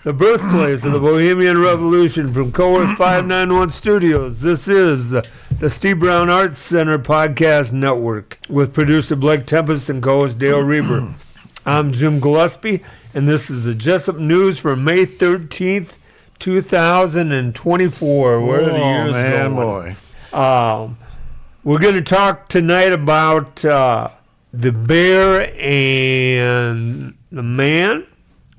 the birthplace of the Bohemian Revolution, from Coworth 591 Studios. This is the Steve Brown Arts Center Podcast Network with producer Blake Tempus and co-host Dale Rueber. I'm Jim Gillespie, and this is the Jesup News for May 13th, 2024. Where are the years going? Boy. We're going to talk tonight about the bear and the man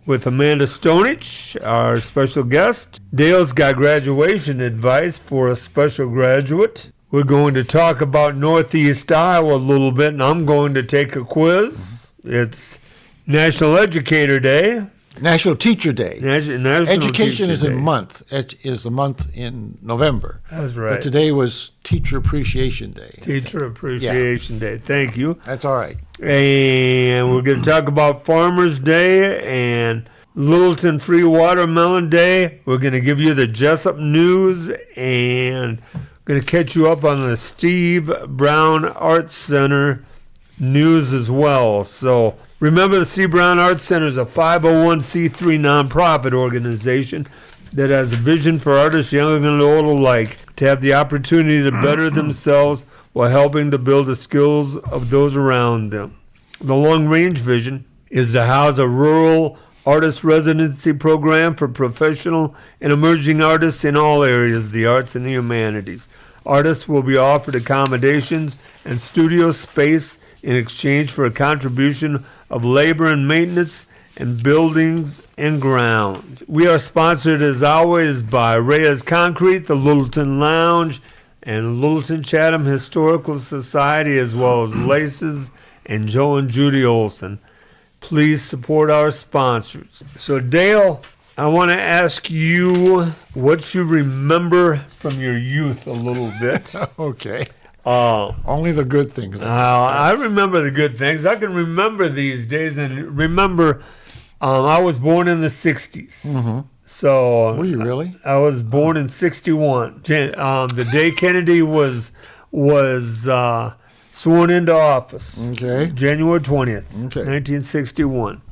with Amanda Stoinich, our special guest. Dale's got graduation advice for a special graduate. We're going to talk about Northeast Iowa a little bit, and I'm going to take a quiz. It's National Educator Day. National Teacher Day. National Education Teacher is Day. a month. It is the month in November. That's right. But today was Teacher Appreciation Day. Teacher Appreciation Day. Thank you. That's all right. And we're going to talk about Farmers Day and Littleton Free Watermelon Day. We're going to give you the Jesup News and going to catch you up on the Steve Brown Arts Center news as well. So remember, the Steve Brown Arts Center is a 501c3 nonprofit organization that has a vision for artists young and old alike to have the opportunity to better themselves while helping to build the skills of those around them. The long-range vision is to house a rural artist residency program for professional and emerging artists in all areas of the arts and the humanities. Artists will be offered accommodations and studio space in exchange for a contribution of labor and maintenance and buildings and grounds. We are sponsored as always by Reyes Concrete, the Littleton Lounge, and Littleton Chatham Historical Society, as well as Laces and Joe and Judy Olson. Please support our sponsors. So Dale, I want to ask you what you remember from your youth a little bit. Okay. Only the good things. I remember the good things. I can remember these days and remember I was born in the 60s. Mm-hmm. So Were you really? I was born in 61. The day Kennedy was sworn into office. Okay. January 20th, Okay. 1961.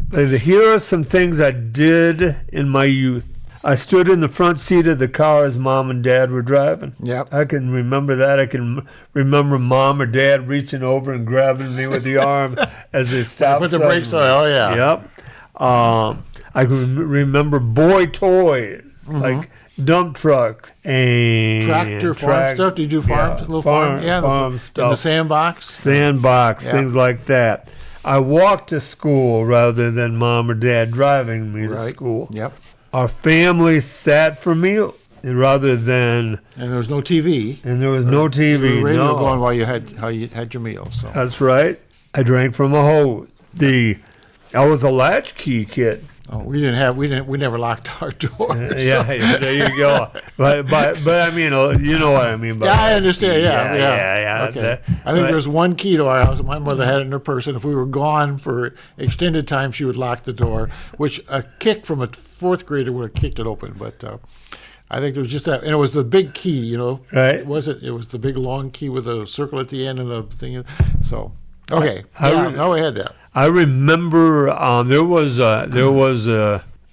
But here are some things I did in my youth. I stood in the front seat of the car as Mom and Dad were driving. Yep. I can remember that. I can remember Mom or Dad reaching over and grabbing me with the arm as they stopped. Put the brakes on. Oh, yeah. Yep. I can remember boy toys, like dump trucks and Tractor, farm stuff. Did you do farm? Little farm? Yeah. Farm stuff. In the sandbox? Sandbox, Yeah. things like that. I walked to school rather than Mom or Dad driving me to school. Yep. Our family sat for meals rather than... And there was no TV. And there was no TV, radio no. going while you had your meals. So. That's right. I drank from a hose. I was a latchkey kid. Oh, we never locked our doors. Yeah, there you go. But I mean, you know what I mean. By Yeah, I that. understand. Yeah. Okay. I think there was one key to our house. My mother had it in her purse, and if we were gone for extended time, she would lock the door, which a kick from a fourth grader would have kicked it open. But I think there was just that, and it was the big key, you know. Right. It was the big long key with a circle at the end and the thing. So, okay. No, we had that. I remember there was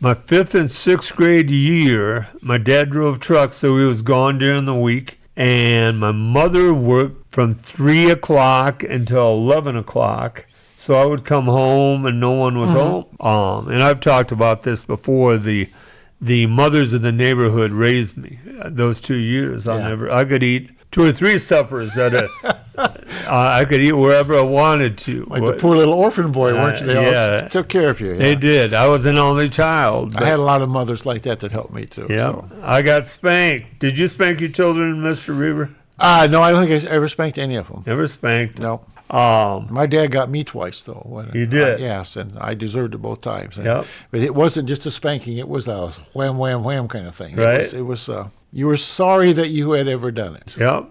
my fifth and sixth grade year. My dad drove trucks, so he was gone during the week, and my mother worked from 3 o'clock until 11 o'clock. So I would come home and no one was home. And I've talked about this before. The mothers of the neighborhood raised me those 2 years. I could eat 2 or 3 suppers at a. I could eat wherever I wanted to. Like the poor little orphan boy, weren't you? They all took care of you. Yeah. They did. I was an only child. I had a lot of mothers like that helped me too. Yeah, So. I got spanked. Did you spank your children, Mr. Rueber? No, I don't think I ever spanked any of them. Never spanked. No. My dad got me twice though. He did. Yes, and I deserved it both times. Yep. But it wasn't just a spanking; it was a wham, wham, wham kind of thing. Right. It was. You were sorry that you had ever done it. Yep.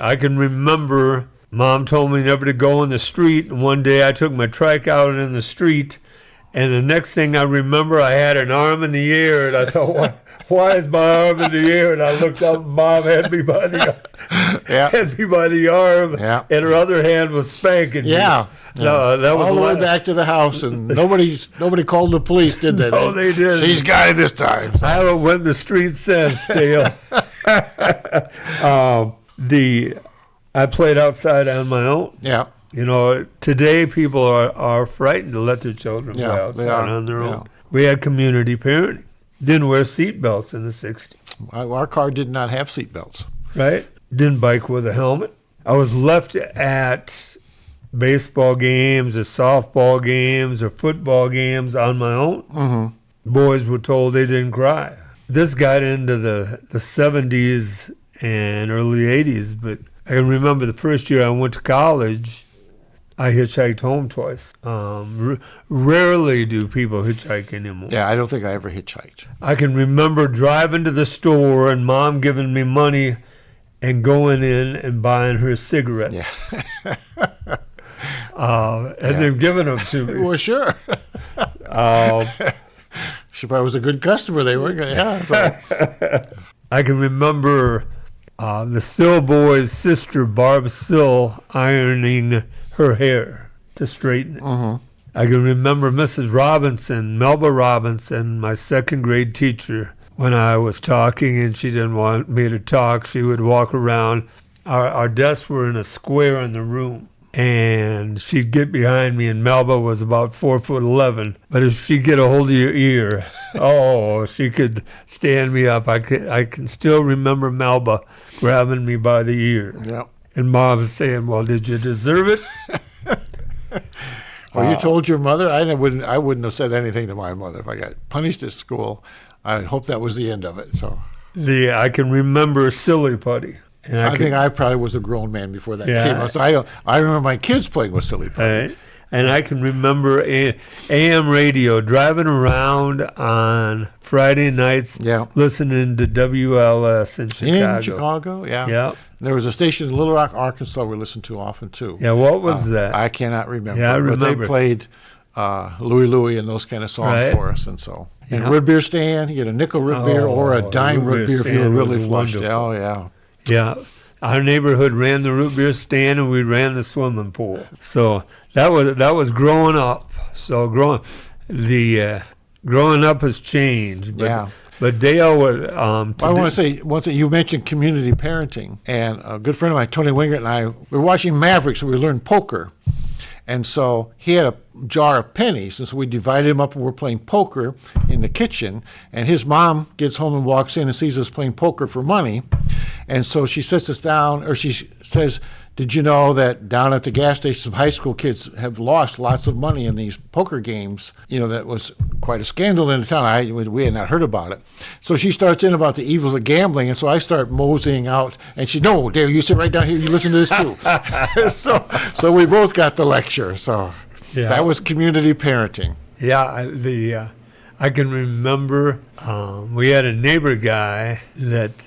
I can remember Mom told me never to go in the street, and one day I took my trike out in the street, And the next thing I remember, I had an arm in the air, and I thought, why is my arm in the air? And I looked up, and Mom had me by the arm, and her other hand was spanking me. Yeah. No, that was all the way back to the house, and nobody called the police, did they? No, they didn't. She's got it this time. I haven't went in the streets since, Dale. I played outside on my own. Yeah. Today people are frightened to let their children play outside on their own. We had community parenting. Didn't wear seatbelts in the 60s. Our car did not have seatbelts. Right? Didn't bike with a helmet. I was left at baseball games or softball games or football games on my own. Mm-hmm. Boys were told they didn't cry. This got into the 70s and early 80s, but I can remember the first year I went to college, I hitchhiked home twice. Rarely do people hitchhike anymore. Yeah, I don't think I ever hitchhiked. I can remember driving to the store and Mom giving me money and going in and buying her cigarettes. Yeah. Then giving them to me. Well, sure. She probably was a good customer. They were good. Yeah. So. I can remember the Still boy's sister, Barb Still, ironing her hair to straighten it. Mm-hmm. I can remember Mrs. Robinson, Melba Robinson, my second grade teacher, when I was talking and she didn't want me to talk, she would walk around. Our desks were in a square in the room, and she'd get behind me, and Melba was about 4'11", but if she'd get a hold of your ear, she could stand me up. I can still remember Melba grabbing me by the ear. Yep. And Mom saying, well, did you deserve it? Well, you told your mother? I wouldn't have said anything to my mother if I got punished at school. I hope that was the end of it. So I can remember Silly Putty. And I think I probably was a grown man before that came out. So I remember my kids playing with Silly Putty. And I can remember AM radio, driving around on Friday nights, listening to WLS in Chicago. In Chicago, yeah. Yeah. There was a station in Little Rock, Arkansas we listened to often, too. Yeah, what was that? I cannot remember. Yeah, I remember. But they played Louie Louie and those kind of songs for us. And so, and root beer stand, you get a nickel root beer or a dime root beer if you were really flushed. Oh, yeah. Yeah. Our neighborhood ran the root beer stand, and we ran the swimming pool. So that was growing up. So growing up has changed. But Dale would. I want to say once that you mentioned community parenting, and a good friend of mine, Tony Wingert, and I were watching Mavericks, and we learned poker. And so he had a jar of pennies, and so we divided them up, and we're playing poker in the kitchen. And his mom gets home and walks in and sees us playing poker for money. And so she sits us down, or she says, did you know that down at the gas station, some high school kids have lost lots of money in these poker games? That was quite a scandal in the town. We had not heard about it. So she starts in about the evils of gambling, and so I start moseying out. And she, no, Dale, you sit right down here. You listen to this too. So we both got the lecture. So that was community parenting. Yeah, I can remember we had a neighbor guy that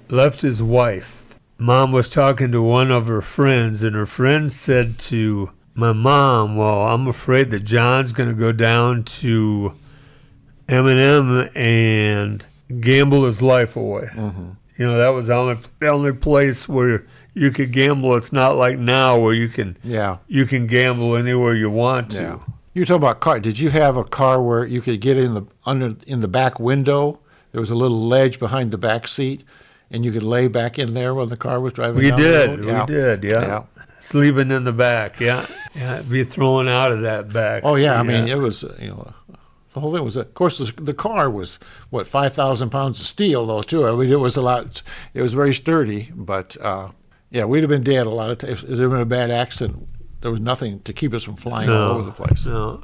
left his wife. Mom was talking to one of her friends, and her friend said to my mom, well, I'm afraid that John's going to go down to M&M and gamble his life away. Mm-hmm. That was the only place where you could gamble. It's not like now where you can gamble anywhere you want to. Yeah. You were talking about car. Did you have a car where you could get in the back window? There was a little ledge behind the back seat, and you could lay back in there while the car was driving down the road? We did, yeah. Sleeping in the back, yeah. Be thrown out of that back. Oh, yeah, I mean, it was, the whole thing was, of course, the car was, 5,000 pounds of steel, though, too. I mean, it was very sturdy, but, we'd have been dead a lot of times. If there had been a bad accident, there was nothing to keep us from flying all over the place. No,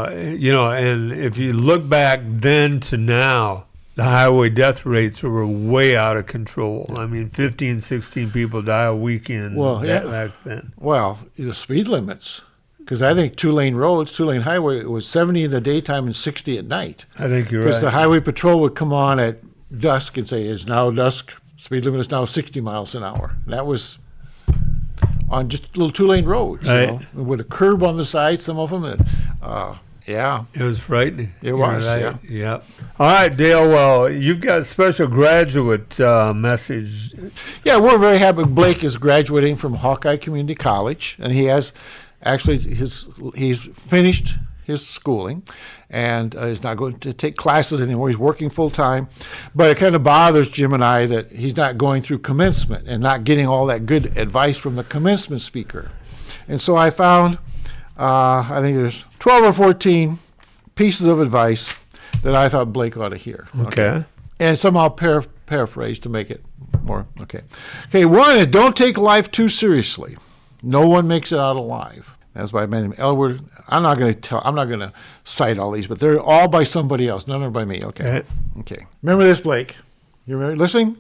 and if you look back then to now, the highway death rates were way out of control. I mean, 15, 16 people die a weekend back then. Well, the speed limits, because I think two-lane highway, it was 70 in the daytime and 60 at night. I think you're right. Because the highway patrol would come on at dusk and say, it's now dusk, speed limit is now 60 miles an hour. That was on just little two-lane roads, with a curb on the side, some of them. Yeah. It was frightening. It was, Right. Yeah. All right, Dale. Well, you've got a special graduate message. Yeah, we're very happy. Blake is graduating from Hawkeye Community College, and he has actually he's finished his schooling, and is not going to take classes anymore. He's working full time, but it kind of bothers Jim and I that he's not going through commencement and not getting all that good advice from the commencement speaker. And so I found, I think there's 12 or 14 pieces of advice that I thought Blake ought to hear. Okay. And somehow paraphrase to make it more okay. Okay, one is don't take life too seriously. No one makes it out alive. That's by Amanda Elwood. I'm not going to cite all these, but they're all by somebody else. None are by me. Okay. Okay. Remember this, Blake. You remember? Listening.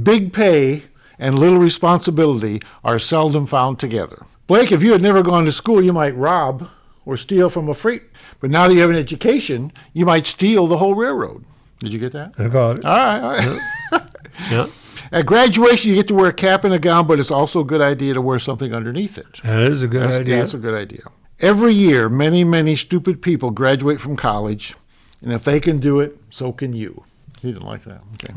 Big pay and little responsibility are seldom found together. Blake, if you had never gone to school, you might rob or steal from a freight. But now that you have an education, you might steal the whole railroad. Did you get that? I got it. All right. Yeah. At graduation, you get to wear a cap and a gown, but it's also a good idea to wear something underneath it. That is a good idea. That's a good idea. Every year, many, many stupid people graduate from college, and if they can do it, so can you. He didn't like that. Okay.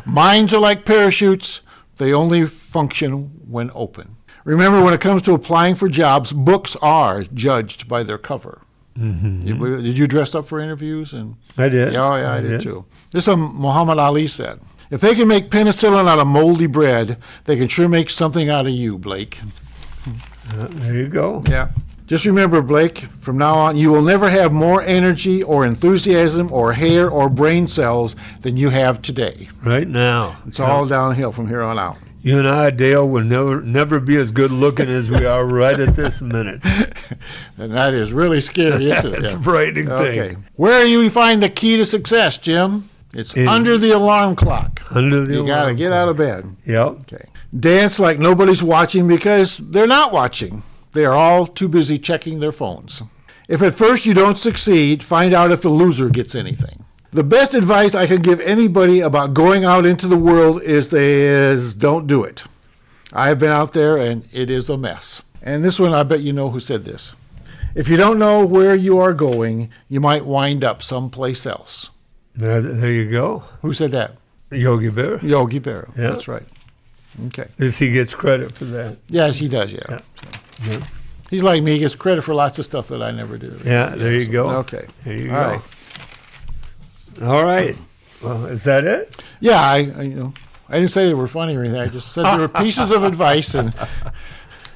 Minds are like parachutes. They only function when open. Remember, when it comes to applying for jobs, books are judged by their cover. Mm-hmm. Did you dress up for interviews? And I did. Yeah, I did too. This is what Muhammad Ali said. If they can make penicillin out of moldy bread, they can sure make something out of you, Blake. There you go. Yeah. Just remember, Blake, from now on, you will never have more energy or enthusiasm or hair or brain cells than you have today. Right now. It's all downhill from here on out. You and I, Dale, will never be as good looking as we are right at this minute. And that is really scary, isn't it? That's a frightening thing. Okay. Where do you find the key to success, Jim? It's under the alarm clock. Under the You got to get out of bed. Yep. Okay. Dance like nobody's watching because they're not watching. They are all too busy checking their phones. If at first you don't succeed, find out if the loser gets anything. The best advice I can give anybody about going out into the world is don't do it. I've been out there and it is a mess. And this one, I bet you know who said this. If you don't know where you are going, you might wind up someplace else. There you go. Who said that? Yogi Berra. Yogi Berra. Yeah. That's right. Okay. He gets credit for that. Yes, he does, yeah. Yeah. So. Yeah. He's like me. He gets credit for lots of stuff that I never do. Yeah, there you go. Okay. There you All go. right. All right. Well, is that it? Yeah, I didn't say they were funny or anything. I just said they were pieces of advice, and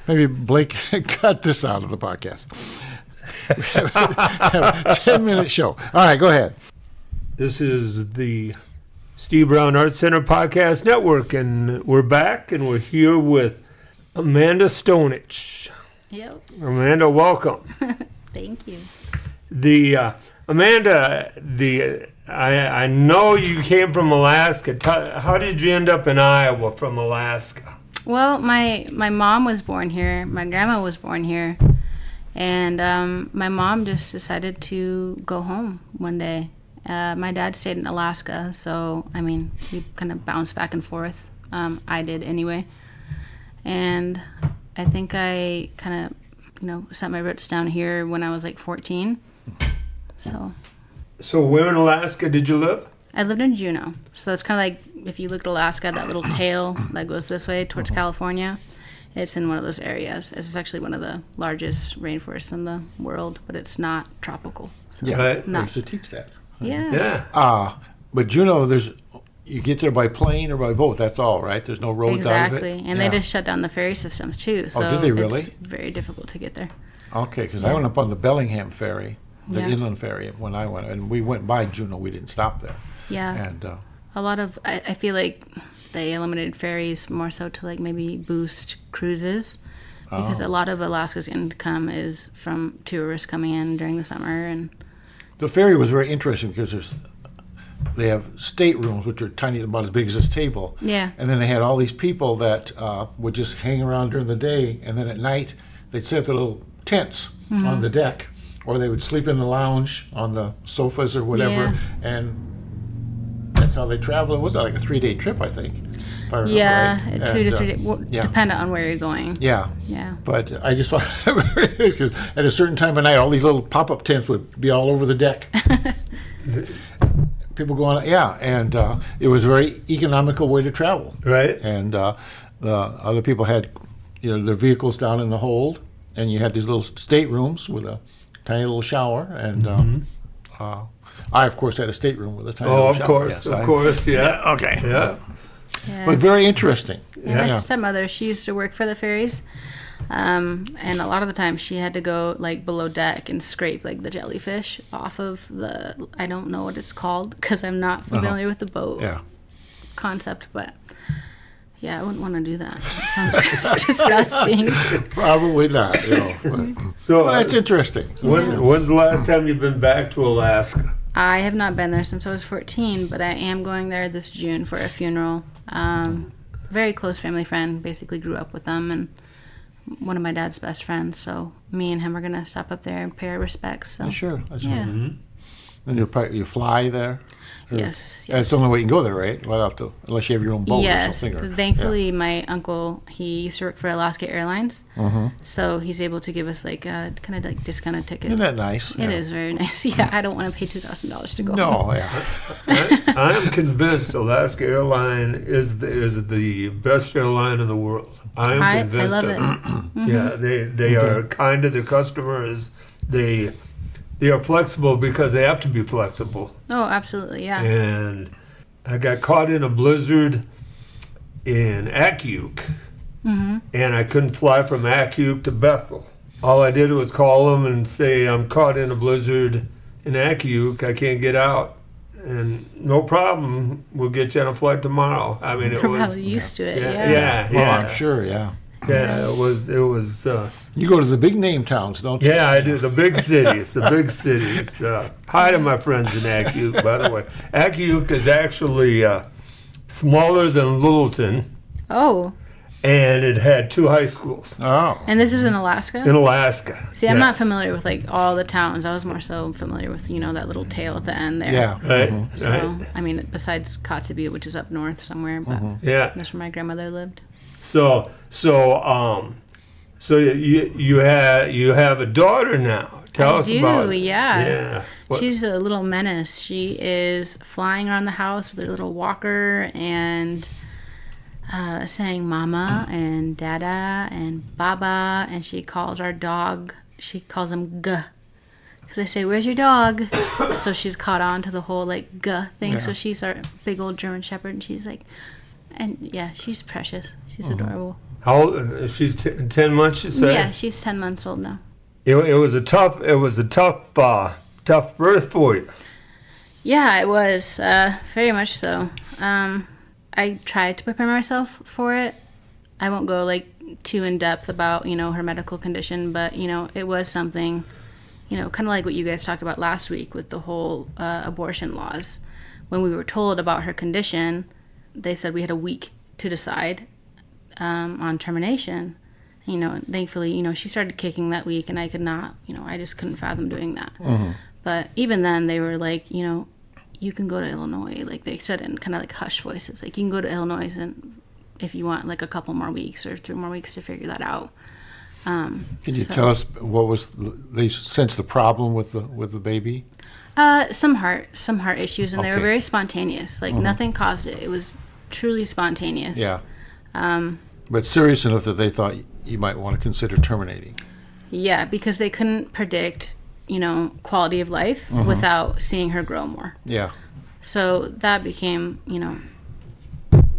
maybe Blake cut this out of the podcast. We have a 10-minute show. All right, go ahead. This is the Steve Brown Art Center Podcast Network, and we're back, and we're here with Amanda Stoinich. Yep. Amanda, welcome. Thank you. Amanda, I know you came from Alaska. How did you end up in Iowa from Alaska? Well, my mom was born here. My grandma was born here. And my mom just decided to go home one day. My dad stayed in Alaska, so, I mean, we kind of bounced back and forth. I did anyway. And I think I kind of, set my roots down here when I was like 14. So where in Alaska did you live? I lived in Juneau. So it's kind of like if you look at Alaska, that little tail that goes this way towards California. It's in one of those areas. It's actually one of the largest rainforests in the world, but it's not tropical. So Yeah, Right. I used to teach that. Yeah. Yeah. But Juneau, you get there by plane or by boat. That's all, right? There's no roads out of it. Exactly. And they just shut down the ferry systems too. So did they really? It's very difficult to get there. Okay, because I went up on the Bellingham ferry, the Yeah. inland ferry, when I went, and we went by Juneau. We didn't stop there. Yeah. And A lot of, I feel like they eliminated ferries more so to like maybe boost cruises because a lot of Alaska's income is from tourists coming in during the summer. And the ferry was very interesting because they have staterooms, which are tiny, about as big as this table. Yeah. And then they had all these people that would just hang around during the day, and then at night they'd set their little tents on the deck, or they would sleep in the lounge on the sofas or whatever. Yeah. And that's how they travel. It was like a 3-day trip, I think. If I remember Yeah, right. 2 to 3 days, yeah. depending on where you're going. Yeah. Yeah. But I just thought, because at a certain time of night, all these little pop-up tents would be all over the deck. People going, yeah, and it was a very economical way to travel. Right. And the other people had, their vehicles down in the hold, and you had these little staterooms with a tiny little shower, and I, of course, had a stateroom with a tiny little shower. Of course, yeah. Okay. Yeah. Yeah. But very interesting. Yeah, my stepmother, she used to work for the ferries, and a lot of the time she had to go like below deck and scrape like the jellyfish off of the, I don't know what it's called because I'm not familiar with the boat concept, but yeah, I wouldn't want to do that. It sounds disgusting. Probably not. So that's interesting. When's the last time you've been back to Alaska? I have not been there since I was 14, but I am going there this June for a funeral. Very close family friend, basically grew up with them, and one of my dad's best friends. So me and him are going to stop up there and pay our respects. So. Sure. That's Yeah. right. And you fly there? Yes. That's the only way you can go there, right? Unless you have your own boat or something. Thankfully, my uncle, he used to work for Alaska Airlines, so he's able to give us like kind of like discounted tickets. Isn't that nice? It is very nice. Yeah, I don't want to pay $2,000 to go home. No, yeah. I am convinced Alaska Airline is the best airline in the world. I am convinced. I love it. Yeah, they are kind to their customers. They are flexible because they have to be flexible. Oh, absolutely, yeah. And I got caught in a blizzard in Akuk, and I couldn't fly from Akuk to Bethel. All I did was call them and say, I'm caught in a blizzard in Akuk, I can't get out. And no problem, we'll get you on a flight tomorrow. I mean, They're probably used to it, Yeah. Oh, I'm sure, yeah. Yeah, it was. You go to the big name towns, don't you? Yeah, I do. The big cities. Hi to my friends in Akuk, by the way. Akuk is actually smaller than Littleton, Oh, and it had 2 high schools Oh. and this is in Alaska? in Alaska. See, I'm not familiar with like all the towns. I was more so familiar with, that little tail at the end there. Yeah. Right. So, Right. I mean, besides Kotzebue, which is up north somewhere, but Yeah. that's where my grandmother lived. So you have a daughter now. Tell us about it. Yeah. What- She's a little menace. She is flying around the house with her little walker and saying mama and dada and baba, and she calls our dog, she calls him Guh. Because I say, where's your dog? So she's caught on to the whole like Guh thing. Yeah. So she's our big old German Shepherd, and she's like, and yeah, she's precious. She's adorable. How old? She's 10 months. You say? Yeah, she's 10 months old now. It was a tough birth for you. Yeah, it was very much so. I tried to prepare myself for it. I won't go like too in depth about her medical condition, but it was something, kind of like what you guys talked about last week with the whole abortion laws. When we were told about her condition, they said we had a week to decide on termination. Thankfully, she started kicking that week, and I could not, I just couldn't fathom doing that. But even then, they were like, you can go to Illinois. Like they said in kind of like hushed voices, like you can go to Illinois and if you want like a couple more weeks or 3 more weeks to figure that out. Can you tell us what was they sensed the problem with the baby? Some heart issues, and they were Okay. very spontaneous. Like nothing caused it. It was truly spontaneous. Yeah. But serious enough that they thought you might want to consider terminating. Yeah, because they couldn't predict, quality of life without seeing her grow more. Yeah. So that became,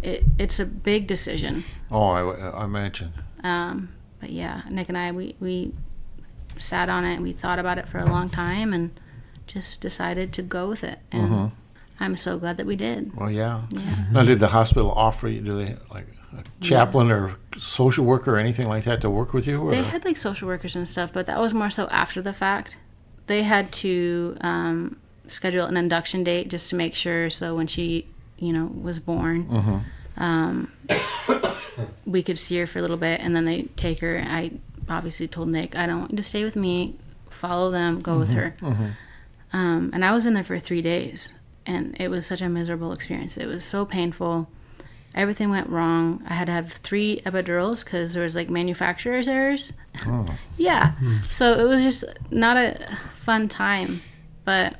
it's a big decision. Oh, I imagine. But yeah, Nick and I, we sat on it and we thought about it for a long time and just decided to go with it. And I'm so glad that we did. Well, yeah. Yeah. Now, did the hospital offer you? Do they like a chaplain or social worker or anything like that to work with you? Or? They had like social workers and stuff, but that was more so after the fact. They had to schedule an induction date just to make sure. So when she, was born, we could see her for a little bit, and then they take her. I obviously told Nick, I don't want you to stay with me. Follow them. Go with her. And I was in there for 3 days. and it was such a miserable experience. It was so painful. Everything went wrong. I had to have 3 epidurals because there was like manufacturer's errors. Oh. Yeah. So it was just not a fun time. But,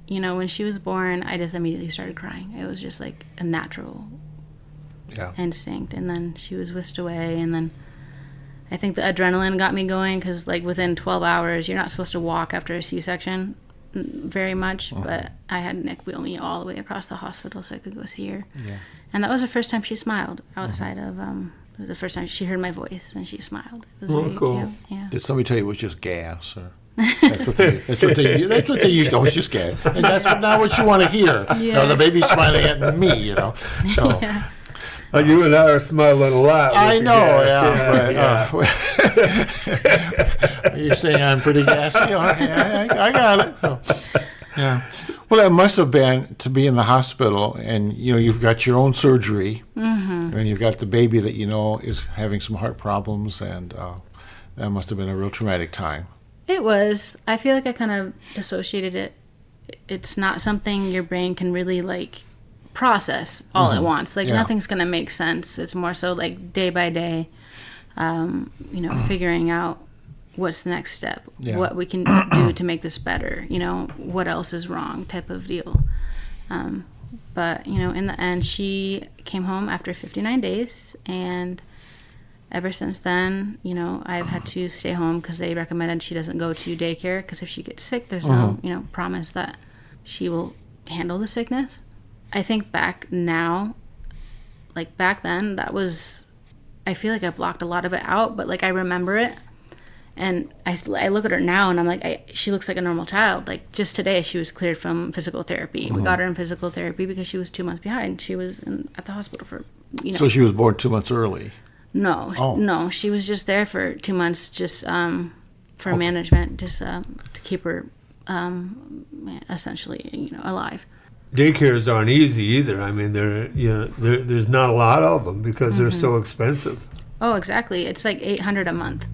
you know, when she was born, I just immediately started crying. It was just like a natural instinct. And then she was whisked away. And then I think the adrenaline got me going because, like, within 12 hours, you're not supposed to walk after a C-section very much. But I had Nick wheel me all the way across the hospital so I could go see her. Yeah. And that was the first time she smiled outside of the first time she heard my voice and she smiled. It was very cool. cute. Yeah. Did somebody tell you it was just gas? Or that's what they used. Oh, it's just gas, and that's not what you want to hear. Yeah. You know, the baby's smiling at me. You know. So, Yeah. You and I are smiling a lot. with I the know. gas. Yeah. You're saying I'm pretty gassy. I got it. So, yeah. Well, that must have been to be in the hospital, and you know you've got your own surgery, and you've got the baby that you know is having some heart problems, and that must have been a real traumatic time. It was. I feel like I kind of dissociated it. It's not something your brain can really like process all at once. Like nothing's gonna make sense. It's more so like day by day, you know, figuring out what's the next step, what we can do to make this better, you know, what else is wrong type of deal. But, you know, in the end, she came home after 59 days, and ever since then, you know, I've had to stay home because they recommended she doesn't go to daycare because if she gets sick, there's no, you know, promise that she will handle the sickness. I think back now, like back then, that was, I feel like I blocked a lot of it out, but like I remember it. And I look at her now and I'm like, she looks like a normal child. Like just today, she was cleared from physical therapy. We got her in physical therapy because she was 2 months behind. She was at the hospital for, you know. So she was born 2 months early. No, she was just there for 2 months, just for management, just to keep her essentially, you know, alive. Daycares aren't easy either. I mean, there's not a lot of them because they're so expensive. Oh, exactly. It's like $800 a month.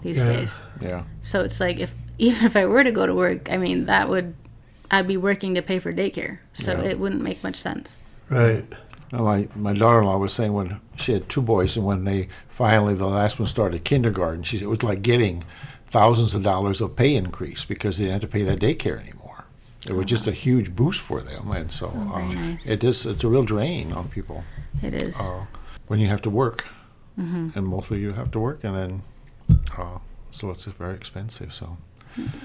These days. Yeah. So it's like even if I were to go to work, I mean I'd be working to pay for daycare. So it wouldn't make much sense. Right. Well, my daughter-in-law was saying when she had 2 boys and when they finally the last one started kindergarten, she said it was like getting thousands of dollars of pay increase because they didn't have to pay that daycare anymore. It was just a huge boost for them, and so nice. it's a real drain on people. It is. When you have to work, and mostly you have to work, and then. So it's very expensive. So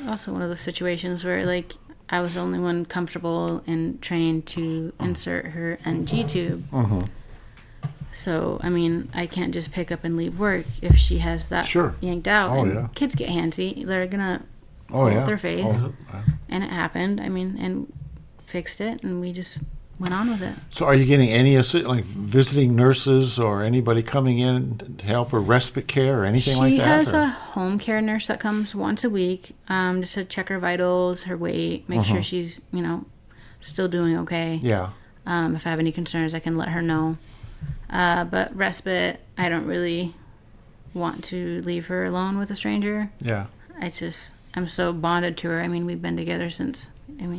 also one of those situations where like I was the only one comfortable and trained to insert her NG tube. So I mean I can't just pick up and leave work if she has that yanked out. Kids get handsy. They're gonna pull up their face, and it happened. I mean, and fixed it, and we just went on with it. So are you getting any like visiting nurses or anybody coming in to help, or respite care or anything like that? She has a home care nurse that comes once a week just to check her vitals, her weight, make sure she's, you know, still doing okay. Yeah. If I have any concerns, I can let her know. But respite, I don't really want to leave her alone with a stranger. Yeah. I'm so bonded to her. I mean, we've been together since,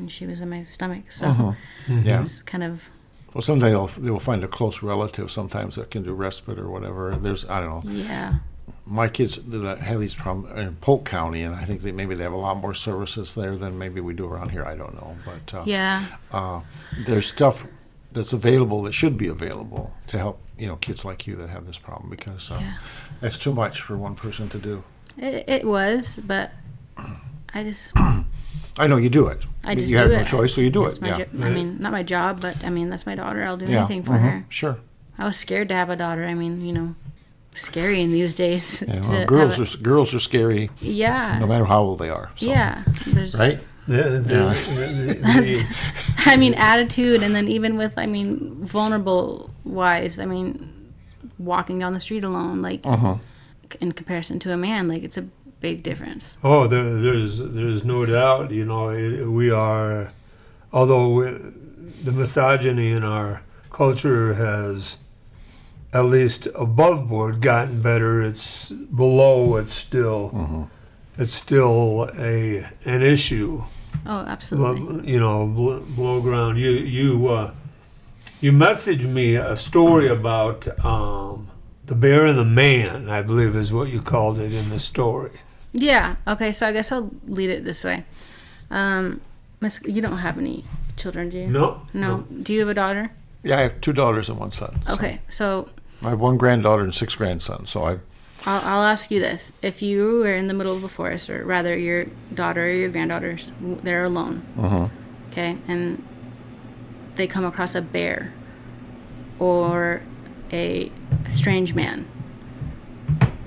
she was in my stomach, so it's kind of... Well, someday they will find a close relative sometimes that can do respite or whatever. There's, I don't know. Yeah. My kids that have these problems in Polk County, and I think maybe they have a lot more services there than maybe we do around here. I don't know. But there's stuff that's available that should be available to help, kids like you that have this problem, because that's too much for one person to do. It was, but I just... I know you do it. You have no choice, so you do it. Not my job, but that's my daughter. I'll do anything for her. Sure. I was scared to have a daughter. Scary in these days. Yeah, well, girls are scary. Yeah. No matter how old they are. So. Yeah. Right. Yeah. Attitude, and then even with vulnerable wise. Walking down the street alone, in comparison to a man, it's a big difference. Oh, there's no doubt. We are, although the misogyny in our culture has, at least above board, gotten better. It's below. It's still an issue. Oh, absolutely. Below ground. You messaged me a story about the bear and the man, I believe is what you called it in the story. Yeah. Okay. So I guess I'll lead it this way. You don't have any children, do you? No. Do you have a daughter? Yeah, I have 2 daughters and 1 son. Okay. So I have 1 granddaughter and 6 grandsons. So I'll ask you this: if you were in the middle of a forest, or rather, your daughter or your granddaughters, they're alone. Okay, and they come across a bear or a strange man.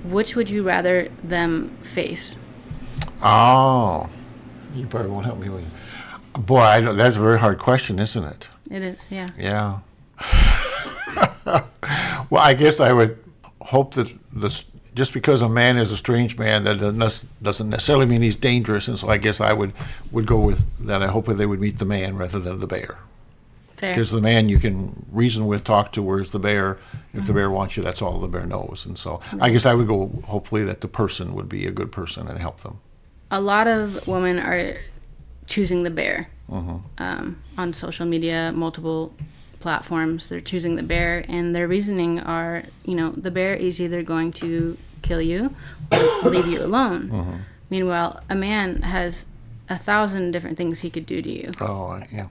Which would you rather them face? Oh, you probably won't help me with it. Boy, that's a very hard question, isn't it? It is, yeah. Yeah. Well, I guess I would hope that just because a man is a strange man, that doesn't necessarily mean he's dangerous, and so I guess I would go with that. I hope that they would meet the man rather than the bear. Fair. Because the man you can reason with, talk to, whereas the bear, if the bear wants you, that's all the bear knows. And so I guess I would go, hopefully, that the person would be a good person and help them. A lot of women are choosing the bear on social media, multiple platforms. They're choosing the bear, and their reasoning are, the bear is either going to kill you or leave you alone. Meanwhile, a man has 1,000 different things he could do to you. Oh, yeah.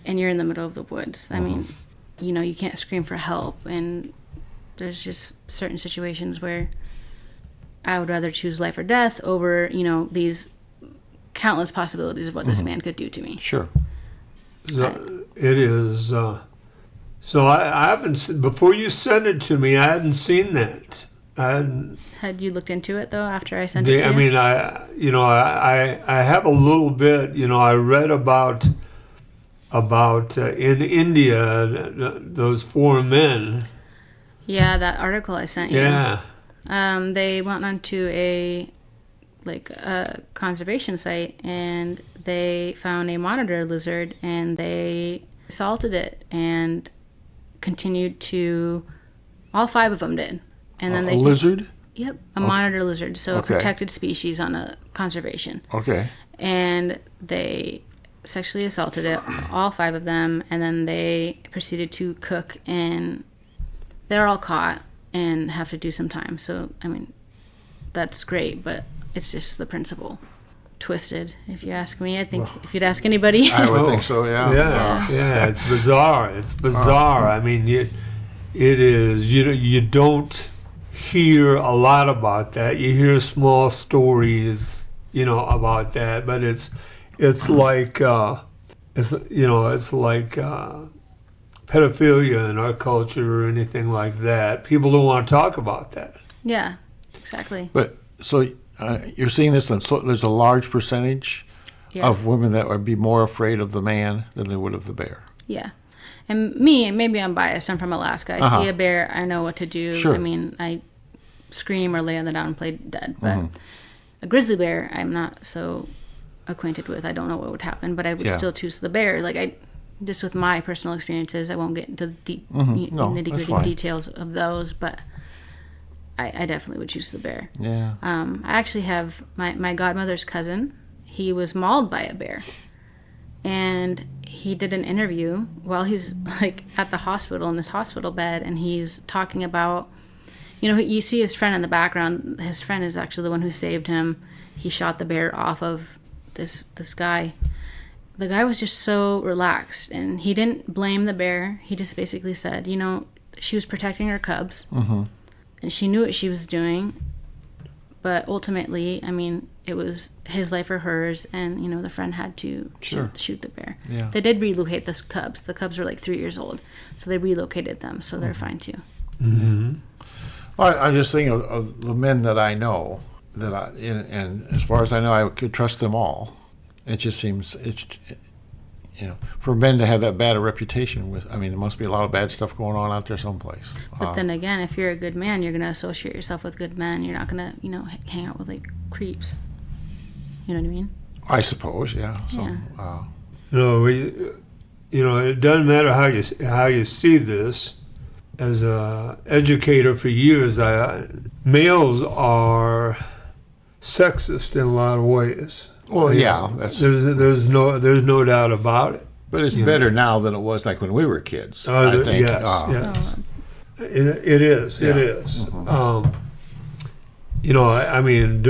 And you're in the middle of the woods. I mean, you can't scream for help, and there's just certain situations where I would rather choose life or death over, these countless possibilities of what this man could do to me. Sure. So it is. So I haven't. Before you sent it to me, I hadn't seen that. Had you looked into it though after I sent it to you? I mean, I have a little bit. I read about in India those 4 men. Yeah, that article I sent you. Yeah. They went onto a conservation site, and they found a monitor lizard, and they assaulted it and continued to. All 5 of them did, and then a lizard. Yep, a monitor lizard, so Okay. a protected species on a conservation. Okay. And they sexually assaulted it, all 5 of them, and then they proceeded to cook, and they're all caught and have to do some time. So, I mean, that's great, but it's just the principle twisted, if you ask me. I think if you'd ask anybody. I would think so, yeah. Yeah, it's bizarre. It's bizarre. I mean, it is. You don't hear a lot about that. You hear small stories, about that, but it's like pedophilia in our culture or anything like that. People don't want to talk about that. Yeah, exactly. But so you're seeing this, so there's a large percentage of women that would be more afraid of the man than they would of the bear. Yeah. And me, maybe I'm biased. I'm from Alaska. I see a bear, I know what to do. Sure. I mean, I scream or lay on the ground and play dead. But a grizzly bear, I'm not so acquainted with. I don't know what would happen, but I would still choose the bear. Just with my personal experiences, I won't get into the deep, nitty-gritty details of those, but I definitely would choose the bear. Yeah. I actually have my godmother's cousin. He was mauled by a bear, and he did an interview while he's at the hospital in his hospital bed, and he's talking about, you see his friend in the background. His friend is actually the one who saved him. He shot the bear off of this guy. The guy was just so relaxed, and he didn't blame the bear. He just basically said, she was protecting her cubs, and she knew what she was doing, but ultimately, I mean, it was his life or hers, and, the friend had to shoot the bear. Yeah. They did relocate the cubs. The cubs were 3 years old, so they relocated them, so they're fine too. Mm-hmm. Well, I'm just thinking of the men that I know, and as far as I know, I could trust them all. It just seems for men to have that bad a reputation there must be a lot of bad stuff going on out there someplace. But then again, if you're a good man, you're going to associate yourself with good men. You're not going to, hang out with creeps. You know what I mean? I suppose, yeah. So, it doesn't matter how you see this. As a educator for years, males are sexist in a lot of ways. Well, yeah, that's. There's no doubt about it. But it's better now than it was like when we were kids. I think. Yes, yes. It is. Yeah. It is. Mm-hmm. I mean,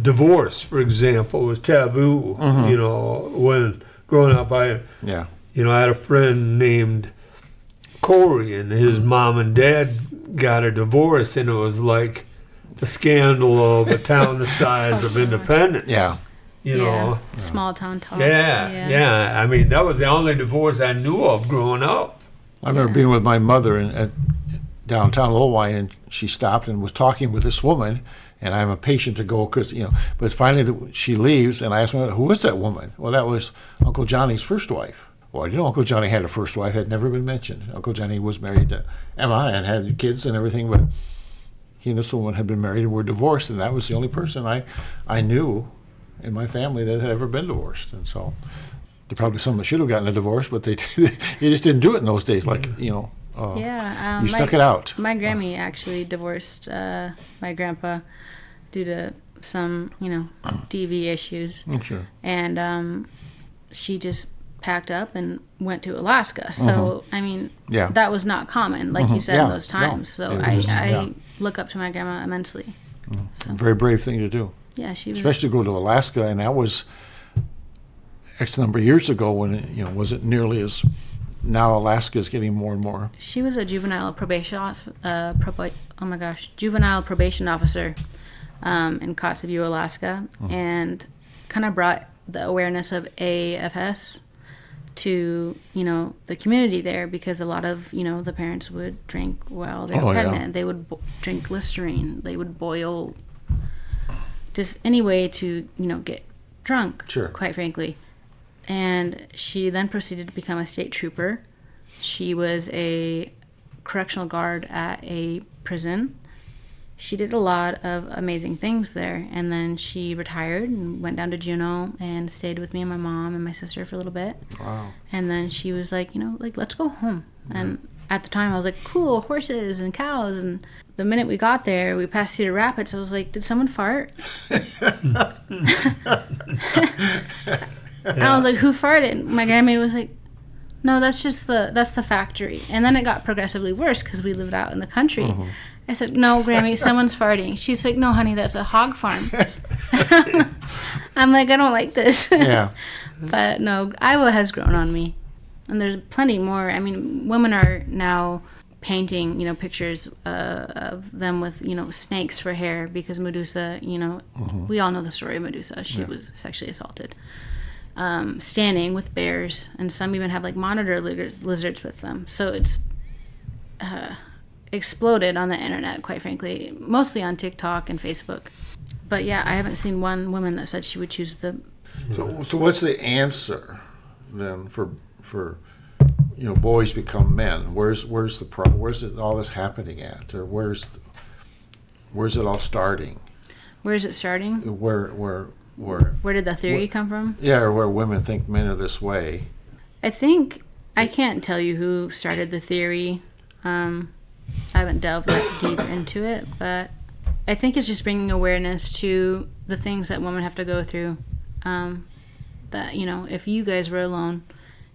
divorce, for example, was taboo. Mm-hmm. When growing up, I had a friend named Corey, and his mom and dad got a divorce, and it was like the scandal of a town the size of Independence. Yeah. Small town talk. Yeah. I mean, that was the only divorce I knew of growing up. I remember being with my mother at downtown Lowell, and she stopped and was talking with this woman, and I'm impatient to go because, but finally she leaves, and I asked her, who was that woman? Well, that was Uncle Johnny's first wife. Well, I didn't know Uncle Johnny had a first wife. Had never been mentioned. Uncle Johnny was married to Emma and had kids and everything, but he and this woman had been married and were divorced, and that was the only person I knew in my family that had ever been divorced. And so there probably some that should have gotten a divorce, but they just didn't do it in those days. Like, you stuck it out. My Grammy actually divorced my grandpa due to some, DV issues. Sure. And she just packed up and went to Alaska. So, I mean, that was not common, like you said, in those times. No, so I look up to my grandma immensely. So. Very brave thing to do. Yeah, she was. Especially to go to Alaska, and that was X number of years ago when it wasn't nearly as. Now Alaska is getting more and more. She was a juvenile probation juvenile probation officer in Kotzebue, Alaska, and kind of brought the awareness of AFS to the community there, because a lot of the parents would drink while they were pregnant. They would drink Listerine. They would boil. Just any way to, get drunk, quite frankly. And she then proceeded to become a state trooper. She was a correctional guard at a prison. She did a lot of amazing things there. And then she retired and went down to Juneau and stayed with me and my mom and my sister for a little bit. Wow. And then she was like, let's go home. And at the time I was like, cool, horses and cows. And the minute we got there, we passed Cedar Rapids. I was like, did someone fart? And I was like, who farted? My grandma was like, no, that's the factory. And then it got progressively worse because we lived out in the country. I said, no, Grammy, someone's farting. She's like, no, honey, that's a hog farm. I'm like, I don't like this. Yeah. But no, Iowa has grown on me. And there's plenty more. I mean, women are now painting, pictures of them with, snakes for hair because Medusa, we all know the story of Medusa. She was sexually assaulted. Standing with bears, and some even have like monitor lizards with them. So it's exploded on the internet, quite frankly, mostly on TikTok and Facebook. But yeah, I haven't seen one woman that said she would choose the. So what's the answer then for boys become men? Where's the problem? Where's all this happening at, or where's it all starting? Where is it starting? Where did the theory come from? Yeah, or where women think men are this way. I think I can't tell you who started the theory. I haven't delved that deep into it, but I think it's just bringing awareness to the things that women have to go through. That if you guys were alone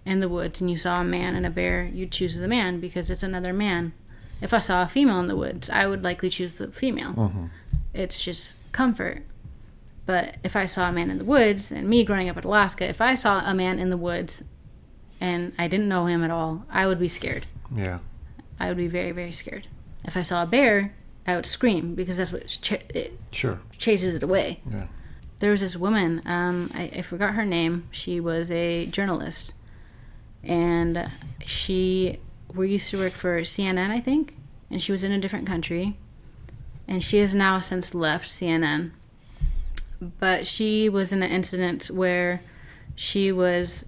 in the woods and you saw a man and a bear, you'd choose the man because it's another man. If I saw a female in the woods, I would likely choose the female. It's just comfort. But if I saw a man in the woods, and me growing up in Alaska, if I saw a man in the woods and I didn't know him at all, I would be scared. Yeah. I would be very, very scared. If I saw a bear, I would scream because that's what chases it away. Yeah. There was this woman, I forgot her name. She was a journalist. And we used to work for CNN, I think. And she was in a different country. And she has now since left CNN. But she was in an incident where she was,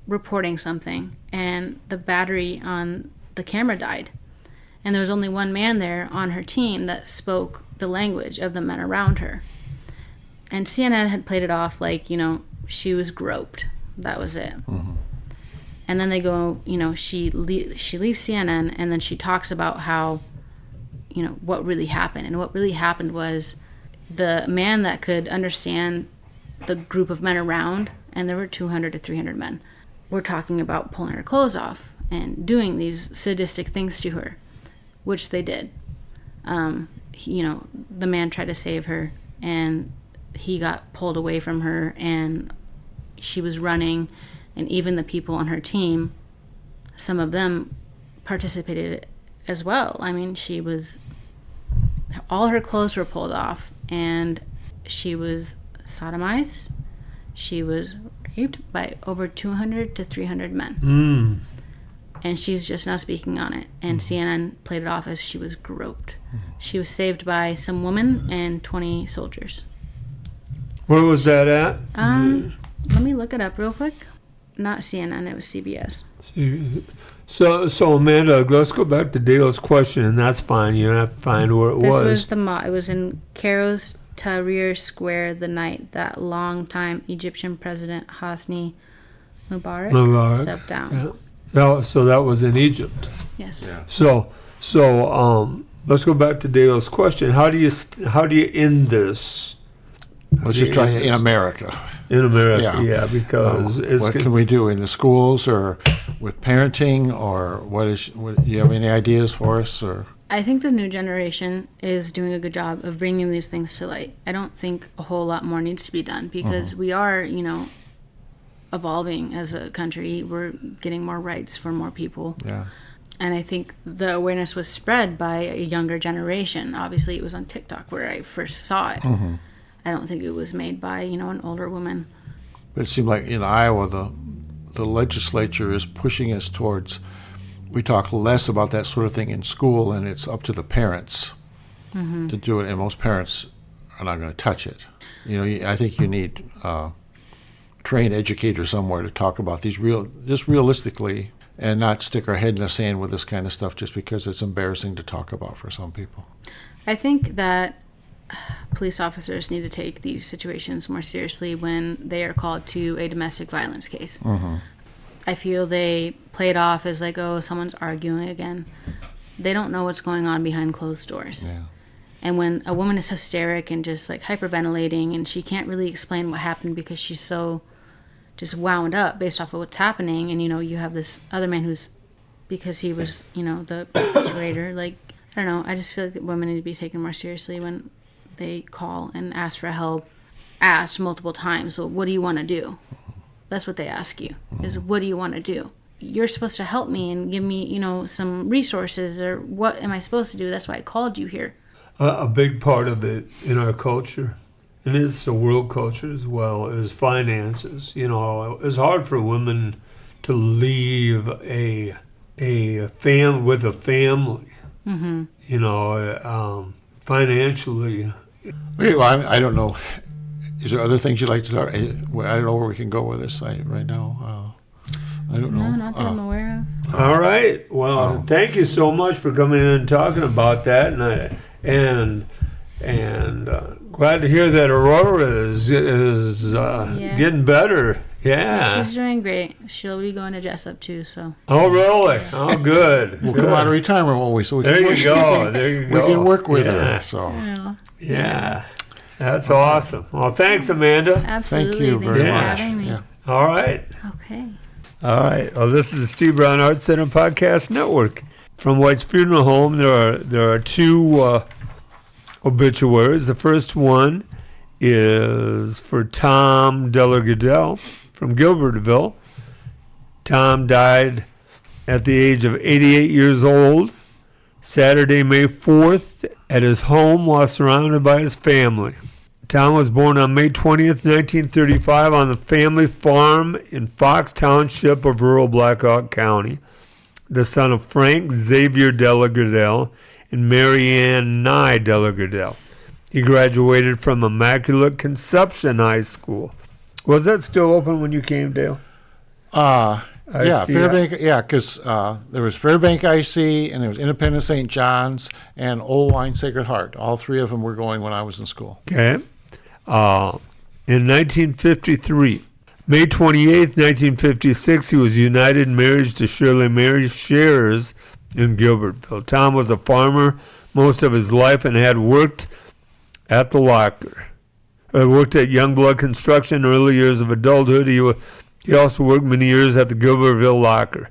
reporting something. And the battery on the camera died. And there was only one man there on her team that spoke the language of the men around her. And CNN had played it off like, she was groped. That was it. And then they go, she leaves CNN, and then she talks about how, what really happened. And what really happened was the man that could understand the group of men around, and there were 200 to 300 men, were talking about pulling her clothes off and doing these sadistic things to her, which they did. The man tried to save her, and he got pulled away from her, and she was running, and even the people on her team, some of them participated as well. I mean, all her clothes were pulled off, and she was sodomized. She was raped by over 200 to 300 men. And she's just now speaking on it. And CNN played it off as she was groped. She was saved by some women and 20 soldiers. Where was that at? Let me look it up real quick. Not CNN, it was CBS. So Amanda, let's go back to Dale's question, and that's fine. You don't have to find where it was. This was it was in Kairos Tahrir Square the night that longtime Egyptian President Hosni Mubarak stepped down. Yeah. So that was in Egypt. Yes. Yeah. So let's go back to Dale's question. How do you end this? Let's just try in America. In America, yeah, because what can we do in the schools or with parenting, or do you have any ideas for us? Or I think the new generation is doing a good job of bringing these things to light. I don't think a whole lot more needs to be done because we are, evolving as a country. We're getting more rights for more people. Yeah. And I think the awareness was spread by a younger generation. Obviously, it was on TikTok where I first saw it. I don't think it was made by, an older woman. But it seemed like in Iowa, the legislature is pushing us towards, we talk less about that sort of thing in school, and it's up to the parents to do it. And most parents are not going to touch it. I think you need trained educators somewhere to talk about these just realistically, and not stick our head in the sand with this kind of stuff just because it's embarrassing to talk about for some people. I think that police officers need to take these situations more seriously when they are called to a domestic violence case. I feel they play it off as like, oh, someone's arguing again. They don't know what's going on behind closed doors. Yeah. And when a woman is hysteric and just like hyperventilating and she can't really explain what happened because she's so just wound up based off of what's happening, and you have this other man who's, because he was the perpetrator, like, I don't know, I just feel like that women need to be taken more seriously when they call and ask for help, asked multiple times. So what do you want to do? That's what they ask you, is what do you want to do? You're supposed to help me and give me some resources, or what am I supposed to do? That's why I called you here. A big part of it in our culture, and it's a world culture as well, is finances. It's hard for women to leave a with a family. Financially. Well, I don't know. Is there other things you'd like to talk? I don't know where we can go with this right now. I don't know. No, not that I'm aware of. All right. Well, thank you so much for coming in and talking about that, and glad to hear that Aurora is getting better. Yeah. She's doing great. She'll be going to Jesup too. So. Oh, really? Oh, good. We'll come out of retirement, won't we? So There you go. We can work with her. So. Yeah. That's awesome. Well, thanks, Amanda. Absolutely. Thank you very Thanks for much. having me. Yeah. All right. Okay. All right. Well, this is the Steve Brown Arts Center Podcast Network. From White's Funeral Home, there are two obituaries. The first one is for Tom Delagardelle from Gilbertville. Tom died at the age of 88 years old, Saturday, May 4th, at his home while surrounded by his family. Tom was born on May 20th, 1935 on the family farm in Fox Township of rural Blackhawk County, the son of Frank Xavier Delagardelle and Marianne Nye Delagardelle. He graduated from Immaculate Conception High School. Was that still open when you came, Dale? Fairbank. Yeah, because there was Fairbank IC, and there was Independent St. John's, and Old Wine Sacred Heart. All three of them were going when I was in school. Okay. In 1953, May 28th, 1956, he was united in marriage to Shirley Mary Shears in Gilbertville. Tom was a farmer most of his life and had worked at the locker. worked at Youngblood Construction early years of adulthood. He also worked many years at the Gilbertville Locker.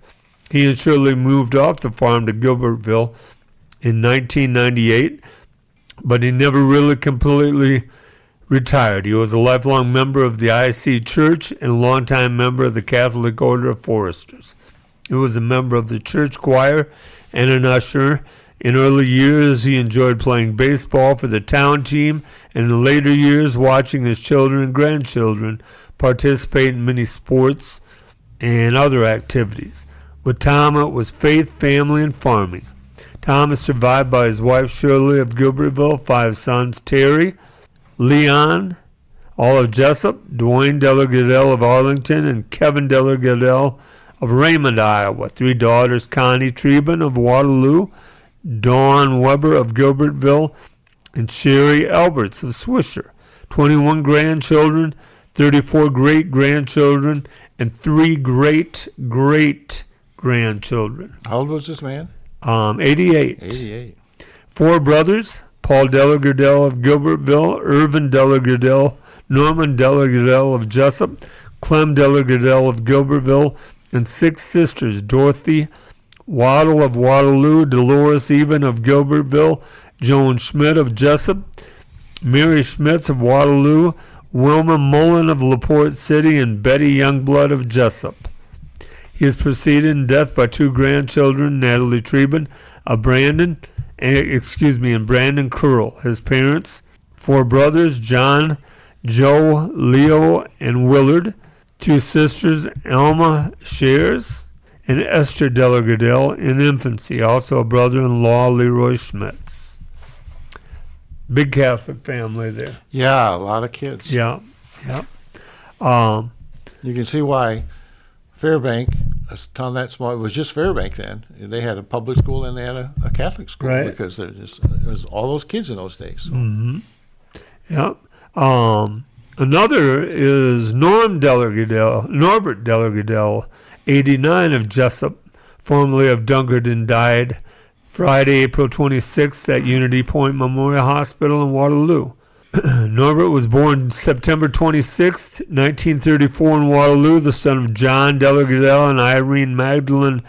He and Shirley moved off the farm to Gilbertville in 1998, but he never really completely retired. He was a lifelong member of the IC Church and a longtime member of the Catholic Order of Foresters. He was a member of the church choir and an usher. In early years, he enjoyed playing baseball for the town team, and in later years, watching his children and grandchildren participate in many sports and other activities. With Tom, it was faith, family, and farming. Tom is survived by his wife Shirley of Gilbertville, 5 sons, Terry, Leon, all of Jesup, Dwayne Delagardelle of Arlington, and Kevin Delagardelle of Raymond, Iowa. 3 daughters, Connie Treben of Waterloo, Dawn Weber of Gilbertville, and Sherry Alberts of Swisher. 21 grandchildren, 34 great-grandchildren, and 3 great-great-grandchildren. How old was this man? 88. 88. 4 brothers, Paul Delagardelle of Gilbertville, Irvin Delagardelle, Norman Delagardelle of Jesup, Clem Delagardelle of Gilbertville, and 6 sisters, Dorothy Waddle of Waterloo, Dolores Even of Gilbertville, Joan Schmidt of Jesup, Mary Schmitz of Waterloo, Wilma Mullen of LaPorte City, and Betty Youngblood of Jesup. He is preceded in death by 2 grandchildren, Natalie Treben of Brandon, and Brandon Curl. His parents, 4 brothers, John, Joe, Leo, and Willard, 2 sisters, Alma Shares, and Esther Delagardelle in infancy, also a brother-in-law, Leroy Schmitz. Big Catholic family there. Yeah, a lot of kids. Yeah. You can see why Fairbank, a town that small, it was just Fairbank then. They had a public school and they had a Catholic school, right, because there was all those kids in those days. So. Mm-hmm. Yeah. Another is Norbert Delagardelle, 89 of Jesup, formerly of Dunkerton, died Friday, April 26th at Unity Point Memorial Hospital in Waterloo. Norbert was born September 26, 1934 in Waterloo, the son of John Delagardelle and Irene Magdalene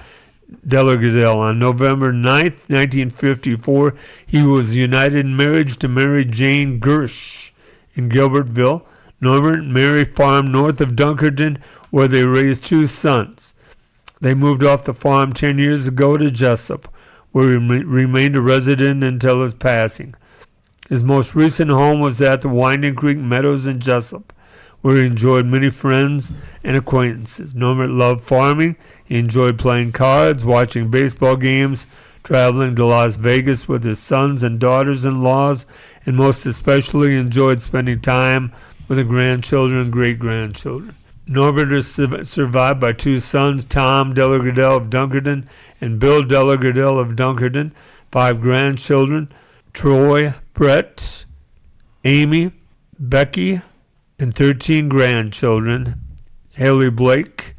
Delagardelle. On November 9, 1954, he was united in marriage to Mary Jane Gersh in Gilbertville. Norbert and Mary farmed north of Dunkerton, where they raised 2 sons. They moved off the farm 10 years ago to Jesup, where he remained a resident until his passing. His most recent home was at the Winding Creek Meadows in Jesup, where he enjoyed many friends and acquaintances. Norbert loved farming. He enjoyed playing cards, watching baseball games, traveling to Las Vegas with his sons and daughters-in-laws, and most especially enjoyed spending time with the grandchildren and great-grandchildren. Norbert is survived by 2 sons, Tom Delagardelle of Dunkerton and Bill Delagardelle of Dunkerton, 5 grandchildren, Troy, Brett, Amy, Becky, and 13 grandchildren, Haley Blake,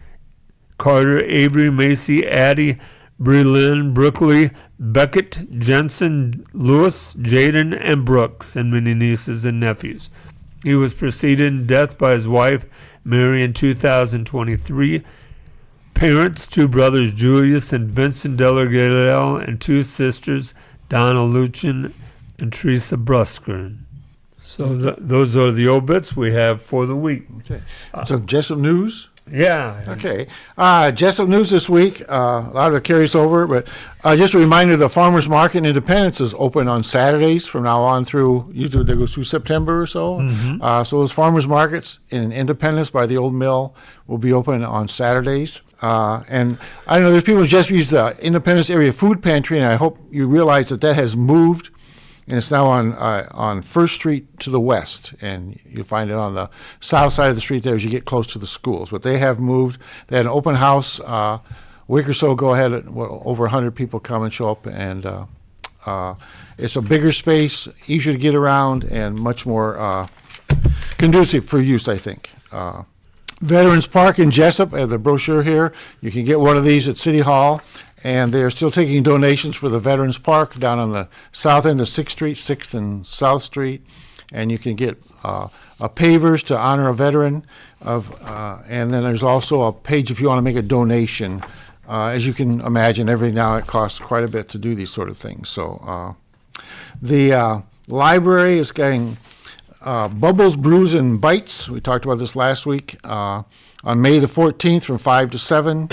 Carter, Avery, Macy, Addie, Breland, Brookley, Beckett, Jensen, Lewis, Jaden, and Brooks, and many nieces and nephews. He was preceded in death by his wife, Mary, in 2023. Parents, 2 brothers, Julius and Vincent Delagardelle, and 2 sisters, Donna Luchin and Teresa Bruskern. So those are the obits we have for the week. Okay. So Jesup News? Yeah. Okay. Jesup News this week. A lot of it carries over, but just a reminder, the Farmers Market in Independence is open on Saturdays from now on through, usually they go through September or so. Mm-hmm. So those farmers markets in Independence by the old mill will be open on Saturdays. And I know there's people who just use the Independence Area Food Pantry, and I hope you realize that has moved. And it's now on First Street to the west, and you'll find it on the south side of the street there as you get close to the schools. But they have moved. They had an open house a week or so ago. Had over 100 people come and show up, and it's a bigger space, easier to get around, and much more conducive for use, I think. Veterans Park in Jesup, I have the brochure here. You can get one of these at City Hall. And they are still taking donations for the Veterans Park down on the south end of 6th Street, 6th and South Street. and you can get pavers to honor a veteran and then there's also a page if you want to make a donation. As you can imagine, every now it costs quite a bit to do these sort of things. So the library is getting Bubbles, Brews, and Bites. We talked about this last week. On May the 14th from 5 to 7.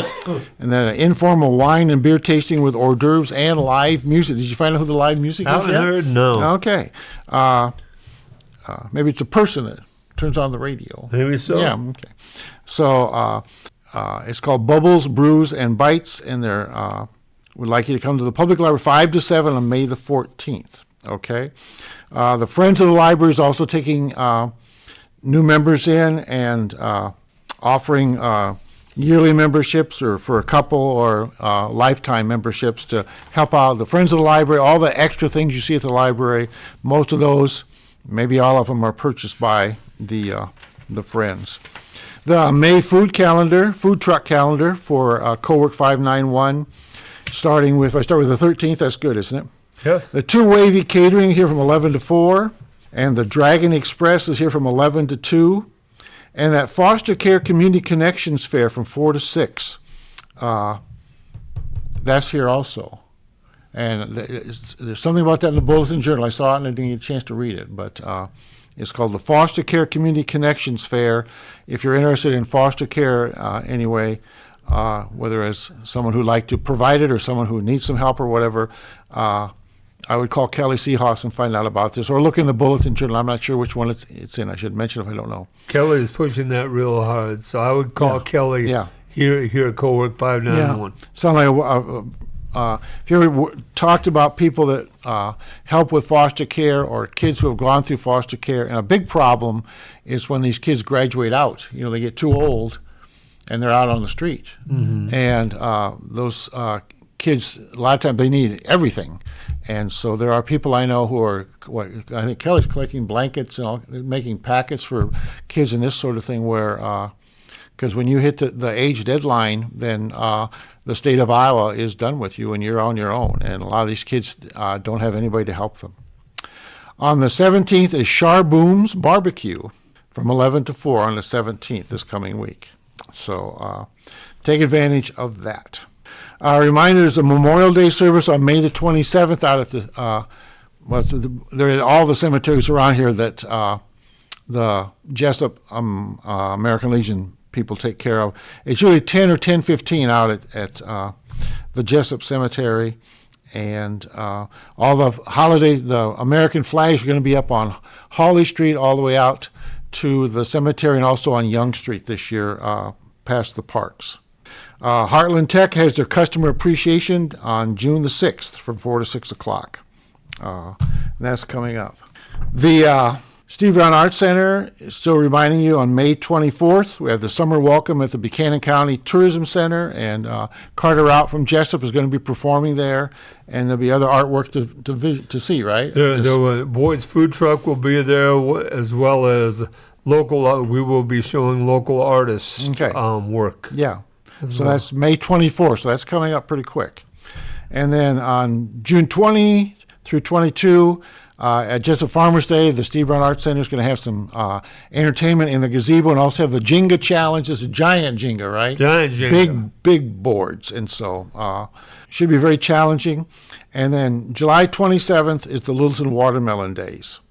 And then an informal wine and beer tasting with hors d'oeuvres and live music. Did you find out who the live music is I haven't yet? heard, no. Okay. Maybe it's a person that turns on the radio. Maybe so. Yeah, okay. So it's called Bubbles, Brews, and Bites, and they're would like you to come to the public library 5 to 7 on May the 14th. Okay. The Friends of the Library is also taking new members in and offering yearly memberships or for a couple or lifetime memberships to help out the Friends of the Library. All the extra things you see at the library, most of those, maybe all of them, are purchased by the Friends. The May food truck calendar for CoWork 591, starting with, if I start with the 13th, that's good, isn't it? Yes. The Two Wavy Catering here from 11 to 4, and the Dragon Express is here from 11 to 2, and that Foster Care Community Connections Fair from 4 to 6. That's here also. And there's something about that in the Bulletin Journal. I saw it and I didn't get a chance to read it, but it's called the Foster Care Community Connections Fair. If you're interested in foster care anyway, whether as someone who'd like to provide it or someone who needs some help or whatever, I would call Kelly Seahawks and find out about this, or look in the Bulletin Journal. I'm not sure which one it's in. I should mention if I don't know. Kelly is pushing that real hard, so I would call Kelly here at CoWork 591. Sound like if you ever talked about people that help with foster care or kids who have gone through foster care, and a big problem is when these kids graduate out. You know, they get too old and they're out on the street. Mm-hmm. And those kids, a lot of times they need everything. And so there are people I know who are, I think Kelly's collecting blankets and making packets for kids and this sort of thing where, because when you hit the age deadline, then the state of Iowa is done with you and you're on your own. And a lot of these kids don't have anybody to help them. On the 17th is Charboom's Barbecue from 11 to 4 on the 17th this coming week. So take advantage of that. Reminder, there's a Memorial Day service on May the 27th out at there are all the cemeteries around here that the Jesup American Legion people take care of. It's usually 10 or 10:15 out at the Jesup Cemetery. And all the American flags are going to be up on Hawley Street all the way out to the cemetery and also on Young Street this year past the parks. Heartland Tech has their customer appreciation on June the 6th from 4 to 6 o'clock. That's coming up. The Steve Brown Arts Center is still reminding you on May 24th. We have the summer welcome at the Buchanan County Tourism Center, and Carter Out from Jesup is going to be performing there, and there'll be other artwork to see, right? The Boyd's Food Truck will be there, as well as local. We will be showing local artists work. Yeah. So that's May 24th, so that's coming up pretty quick. And then on June 20 through 22, at Jesup Farmers Day, the Steve Brown Arts Center is going to have some entertainment in the gazebo and also have the Jenga Challenge. It's a giant Jenga, right? Giant Jenga. Big boards, and so should be very challenging. And then July 27th is the Littleton Watermelon Days.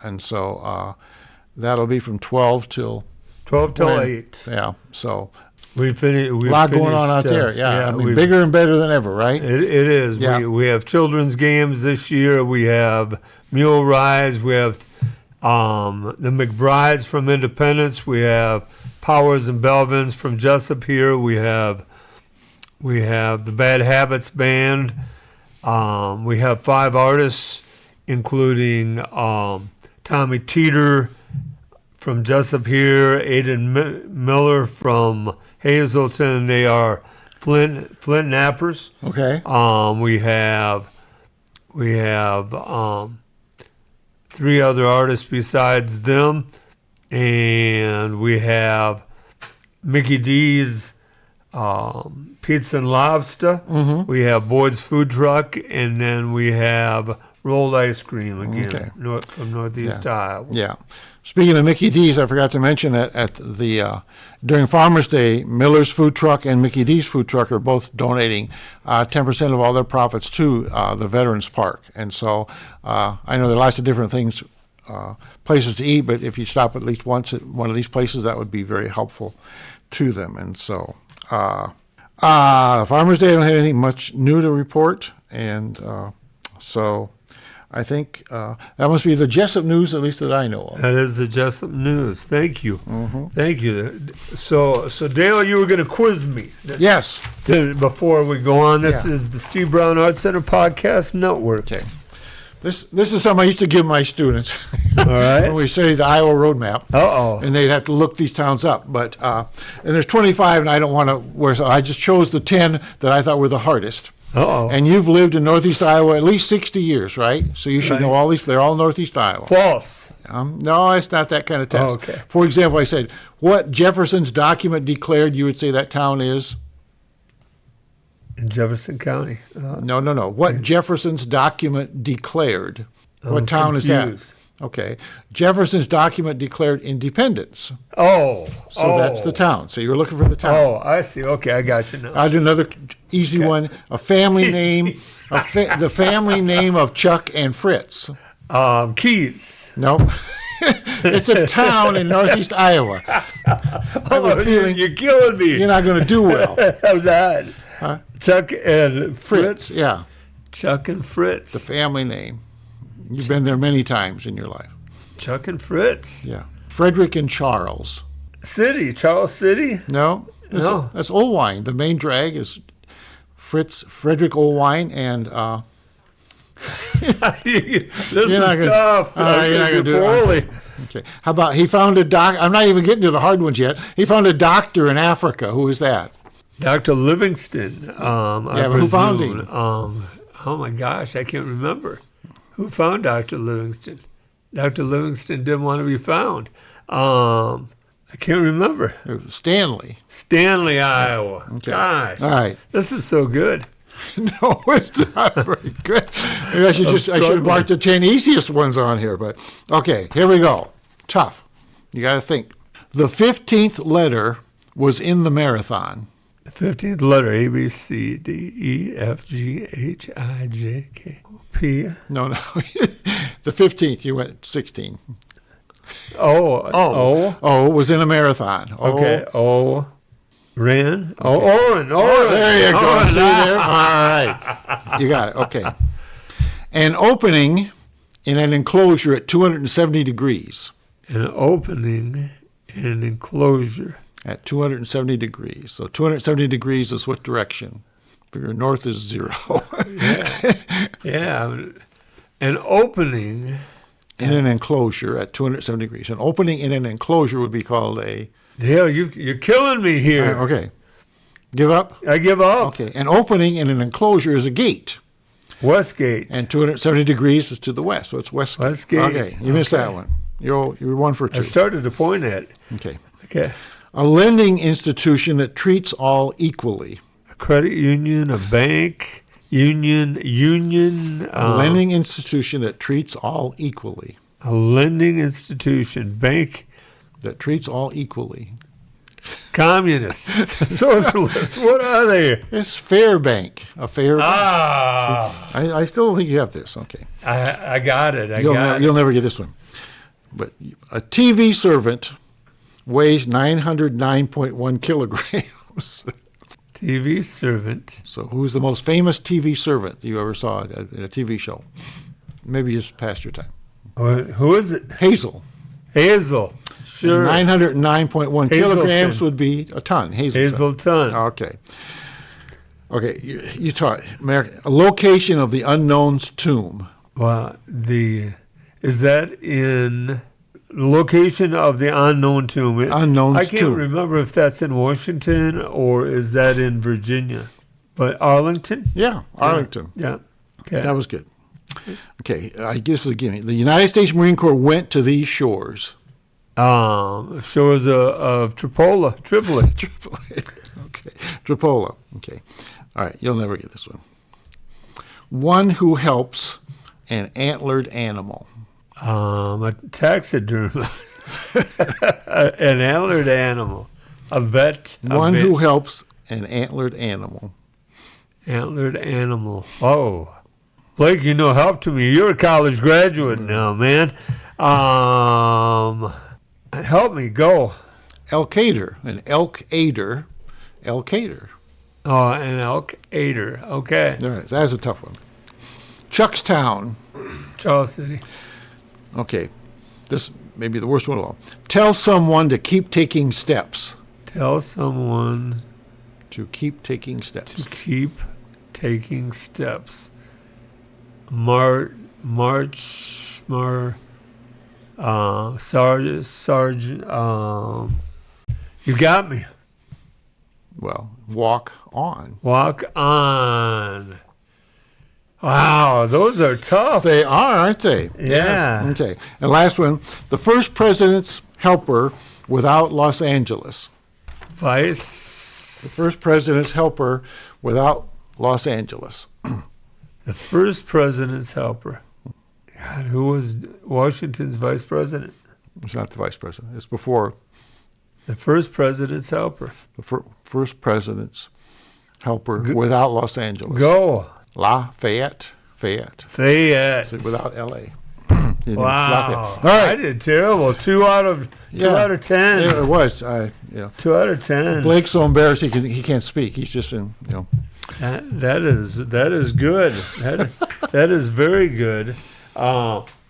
And so that'll be from 12 till 8. Yeah, so... A lot going on out there. Yeah, I mean, bigger and better than ever, right? It is. Yeah. We have children's games this year. We have mule rides. We have the McBrides from Independence. We have Powers and Belvins from Jesup here. We have the Bad Habits Band. We have 5 artists, including Tommy Teeter from Jesup here, Aiden Miller from Hazelton. They are Flint Nappers. Okay. We have 3 other artists besides them, and we have Mickey D's Pizza and Lobster. Mm-hmm. We have Boyd's Food Truck, and then we have rolled ice cream again Okay. from Northeast Iowa. Yeah. Speaking of Mickey D's, I forgot to mention that at the during Farmers Day, Miller's Food Truck and Mickey D's Food Truck are both donating 10% of all their profits to the Veterans Park. And so I know there are lots of different things, places to eat, but if you stop at least once at one of these places, that would be very helpful to them. And so Farmers Day, I don't have anything much new to report. And so I think that must be the Jesup news, at least that I know of. That is the Jesup news. Thank you. Thank you. So Dale, you were going to quiz me. Yes. Before we go on, this Yeah. is the Steve Brown Arts Center Podcast Network. Okay. This is something I used to give my students All right. when we studied the Iowa roadmap. Uh-oh. And they'd have to look these towns up. But and there's 25, and I don't want to. So I just chose the 10 that I thought were the hardest. Uh-oh. And you've lived in Northeast Iowa at least 60 years, right? So you should Right. know all these. They're all Northeast Iowa. False. No, it's not that kind of test. Oh, okay. For example, I said, what Jefferson's document declared you would say that town is? In Jefferson County. No. What Jefferson's document declared? What I'm town confused. is that? Okay. Jefferson's document declared independence. Oh. So that's the town. So you were looking for the town. Oh, I see. Okay, I got you now. I'll do another easy one. A family name. The family name of Chuck and Fritz. Keys. Nope. It's a town in Northeast Iowa. I have a feeling You're killing me. you're not going to do well. I'm not. Huh? Chuck and Fritz. Yeah. Chuck and Fritz. The family name. You've been there many times in your life. Chuck and Fritz. Yeah. Frederick and Charles. City. Charles City. No. No. That's Olwine. The main drag is Frederick Olwine, and This You're is not gonna- tough. you're not gonna do it. poorly. okay. How about he found a doc? I'm not even getting to the hard ones yet. He found a doctor in Africa. Who is that? Dr. Livingston. Yeah, but who found him? Oh my gosh, I can't remember. Who found Dr. Livingston? Dr. Livingston didn't want to be found. I can't remember. It was Stanley. Stanley, Iowa. Okay. Gosh, All right. this is so good. No, it's not very good. Maybe I should I should struggling. have marked the 10 easiest ones on here, but okay, here we go. Tough. You got to think. The 15th letter was in the marathon. The 15th letter, A, B, C, D, E, F, G, H, I, J, K, P. No. The 15th, you went 16. Oh, was in a marathon. okay. O, ran. Oh, Oren. There you go. Oren. See there? All right. You got it. Okay. An opening in an enclosure at 270 degrees. An opening in an enclosure. At 270 degrees. So 270 degrees is what direction? Figure north is 0. Yeah. An opening. In an enclosure at 270 degrees. An opening in an enclosure would be called a... Dale, you're killing me here. Okay. Give up? I give up. Okay. An opening in an enclosure is a gate. Westgate. And 270 degrees is to the west. So it's Westgate. Westgate. Okay. You missed Okay. that one. You're 1 for 2. I started to point at it. Okay. Okay. A lending institution that treats all equally. A credit union, a bank, union. A lending institution that treats all equally. A lending institution, bank, That treats all equally. communists, socialists. What are they? It's Fairbank. A Fairbank. Ah, I still don't think you have this. Okay. I got it. You'll never get this one. But a TV servant weighs 909.1 kilograms. TV servant. So who's the most famous TV servant you ever saw at a TV show? Maybe it's past your time. Who is it? Hazel. Hazel. Sure. 909.1 kilograms would be a ton. Hazelton. Okay. Okay, you taught a location of the unknown's tomb. Well, is that in location of the unknown tomb? Unknown's I can't tomb. remember if that's in Washington or is that in Virginia. But Arlington? Yeah, Arlington. Yeah. Okay. That was good. Okay, I guess again, the United States Marine Corps went to these shores. Shores of Tripoli. Okay, Tripoli. Okay, all right, you'll never get this one. One who helps an antlered animal. A taxidermy. An antlered animal. A vet. One who helps an antlered animal. Antlered animal. Oh. Blake, you know, help to me. You're a college graduate now, man. Help me. Go. Elk-aider. An elk-aider. Elk-aider. Oh, an elk-aider. Okay. All right, that's a tough one. Chuckstown. Charles City. Okay, this may be the worst one of all. Tell someone to keep taking steps. Tell someone To keep taking steps. to keep taking steps. Sergeant, you got me. Well, walk on. Walk on. Wow, those are tough. They are, aren't they? Yeah. Yes. Okay. And last one, the first president's helper without Los Angeles. Vice. The first president's helper without Los Angeles. The first president's helper. God, who was Washington's vice president? It's not the vice president. It's before The first president's helper. the first president's helper without Los Angeles. Go. Fayette. Fayette. Without L.A. Wow. All right. I did terrible. 2 out of 10. Yeah, it was. 2 out of 10. Blake's so embarrassed he can't speak. He's just in, That is good. That is very good.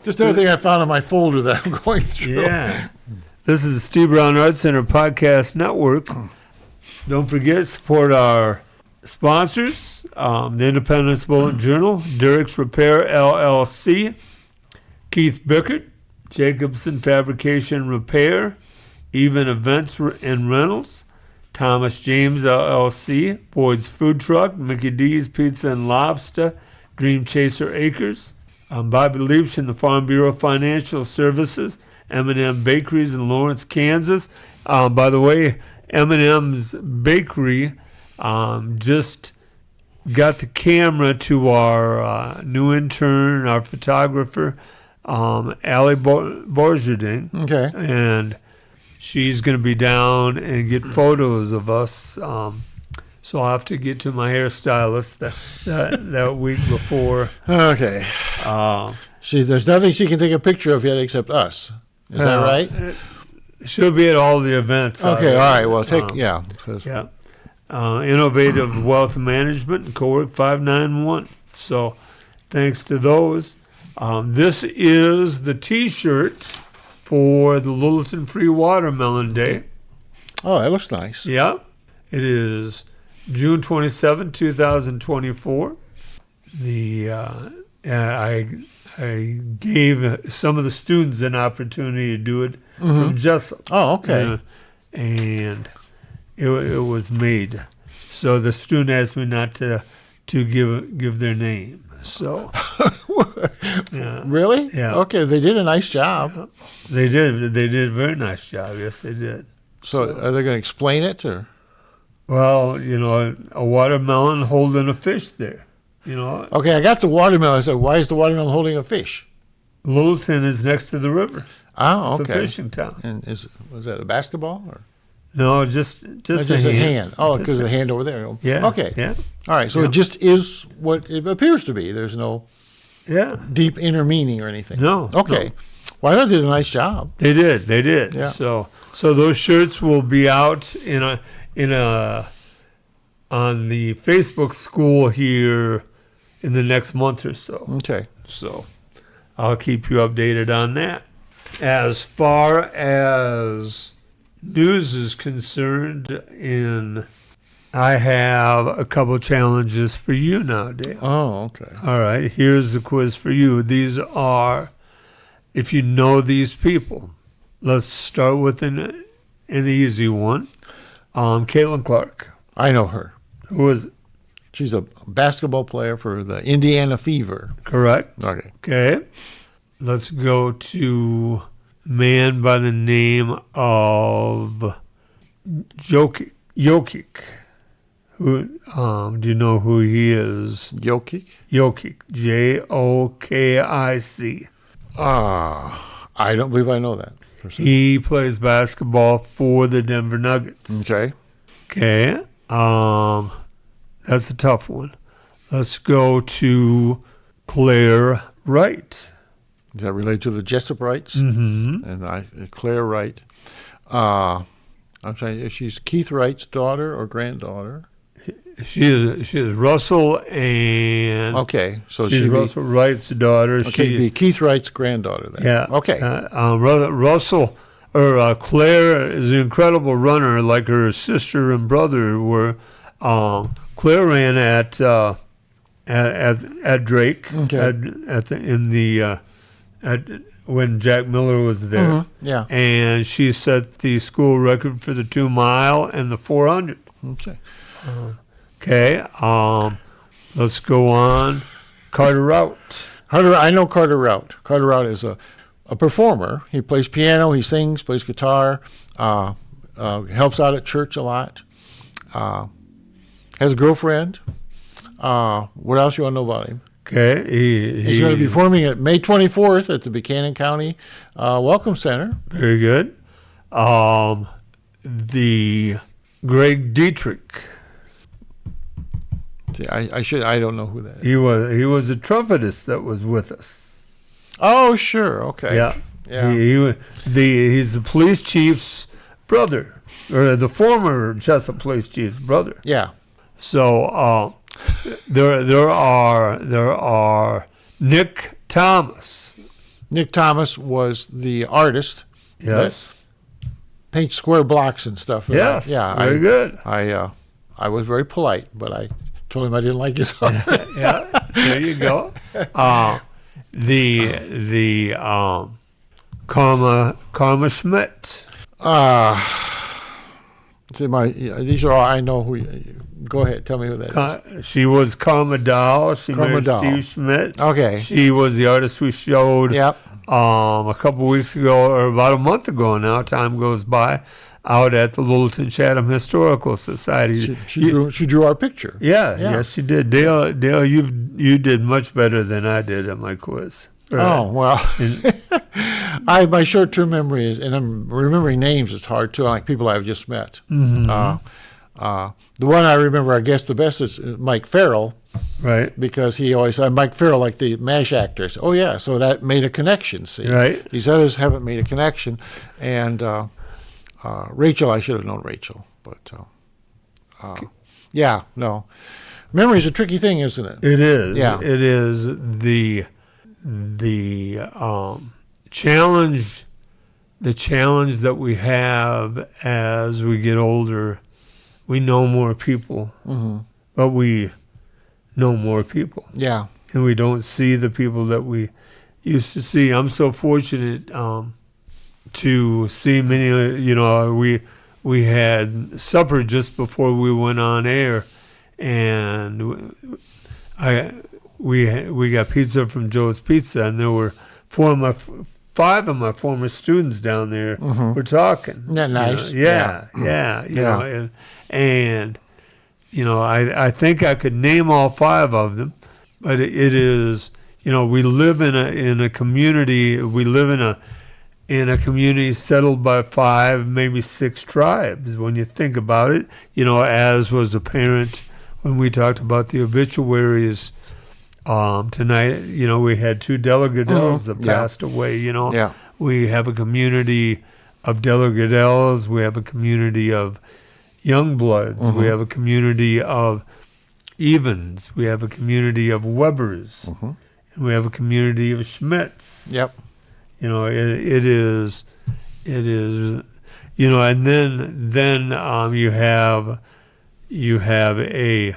Just another thing I found in my folder that I'm going through. Yeah. This is the Steve Brown Arts Center Podcast Network. Don't forget, support our sponsors, the Independence Bulletin Journal, Derek's Repair LLC, Keith Bickert, Jacobson Fabrication Repair, Even Events and Rentals, Thomas James LLC, Boyd's Food Truck, Mickey D's Pizza and Lobster, Dream Chaser Acres, Bobby Leach and the Farm Bureau Financial Services, M&M Bakeries in Lawrence, Kansas. By the way, M&M's Bakery just got the camera to our new intern, our photographer, Allie Borjardin. Okay. And she's going to be down and get photos of us. So I'll have to get to my hairstylist that week before. Okay. There's nothing she can take a picture of yet except us. Is that right? She'll be at all the events. Okay. All right. Well, Yeah. Innovative Wealth Management and Co-work 591. So thanks to those. This is the T-shirt for the Littleton Free Watermelon Day. Oh, that looks nice. Yeah. It is June 27, 2024. I gave some of the students an opportunity to do it from Jesup. Oh, okay. And it was made. So the student asked me not to give their name. So yeah. Really? Yeah. Okay, they did a nice job. They did a very nice job. Yes, they did. So are they going to explain it or? Well, a watermelon holding a fish there. Okay, I got the watermelon. I said, why is the watermelon holding a fish? Littleton is next to the river. Oh, okay. It's a fishing town. And was that a basketball or? No, just a hand. Oh, because of the hand over there. Yeah. Okay. Yeah. All right. So it just is what it appears to be. There's no deep inner meaning or anything. No. Okay. No. Well, I thought they did a nice job. They did. Yeah. So those shirts will be out on the Facebook school here in the next month or so. Okay. So I'll keep you updated on that. As far as news is concerned, I have a couple challenges for you now, Dale. Oh, okay. All right, here's the quiz for you. These are, if you know these people. Let's start with an easy one. Caitlin Clark. I know her. Who is it? She's a basketball player for the Indiana Fever. Correct. Okay. Let's go to a man by the name of Jokic. Who? Do you know who he is? Jokic? Jokic. Jokic. I don't believe I know that person. He plays basketball for the Denver Nuggets. Okay. Okay. That's a tough one. Let's go to Claire Wright. Does that relate to the Jesup Wrights? Mm-hmm. And Claire Wright. I'm trying. If she's Keith Wright's daughter or granddaughter. She is Russell and Okay, so she's she'd Russell Wright's daughter. Okay, be Keith Wright's granddaughter then. Yeah. Okay. Russell or Claire is an incredible runner, like her sister and brother were. Claire ran at Drake when Jack Miller was there. Mm-hmm. Yeah. And she set the school record for the 2 mile and the 400. Okay. Okay. Let's go on. Carter Rout. I know Carter Rout. Carter Rout is a performer. He plays piano, he sings, plays guitar, helps out at church a lot, has a girlfriend. What else you want to know about him? Okay. He's going to be performing at May 24th at the Buchanan County Welcome Center. Very good. The Greg Dietrich. See, I don't know who that is. He was a trumpetist that was with us. Oh, sure. Okay. Yeah. Yeah. He's the police chief's brother, or the former Jesup police chief's brother. Yeah. So there are Nick Thomas. Nick Thomas was the artist. Yes. That paints square blocks and stuff. Yes. Yeah. Very good. I was very polite, but I told him I didn't like his art. Yeah. There you go. The Karma Schmidt. These are all I know. Go ahead, tell me who that is. She was Karma Doll. She Karma married Doll. Steve Schmidt. Okay. She was the artist we showed Yep. a couple weeks ago, or about a month ago now. Time goes by. Out at the Littleton Chatham Historical Society. She drew our picture. Yeah, yes, she did. Dale, you did much better than I did at my quiz. Oh, well. My short-term memory is, and I'm remembering names is hard too, like people I've just met. Mm-hmm. The one I remember, I guess, the best is Mike Farrell. Right. Because he always said, Mike Farrell, like the MASH actors. Oh, yeah, so that made a connection, see. Right. These others haven't made a connection. And Rachel, I should have known Rachel. But, yeah, no. Memory's a tricky thing, isn't it? It is. Yeah. It is the challenge that we have as we get older. We know more people, but we know more people. Yeah. And we don't see the people that we used to see. I'm so fortunate to see many. We had supper just before we went on air, and we got pizza from Joe's Pizza, and there were five of my former students down there were talking. Isn't that nice? Yeah. I think I could name all five of them, but it is, we live in a community. We live in a community settled by 5, maybe 6 tribes. When you think about it, as was apparent when we talked about the obituaries. Tonight, we had 2 Delegadels that passed away. We have a community of Delegadels. We have a community of Youngbloods. We have a community of Evans. We have a community of Webers. And we have a community of Schmidts. Yep. It is, and then you have a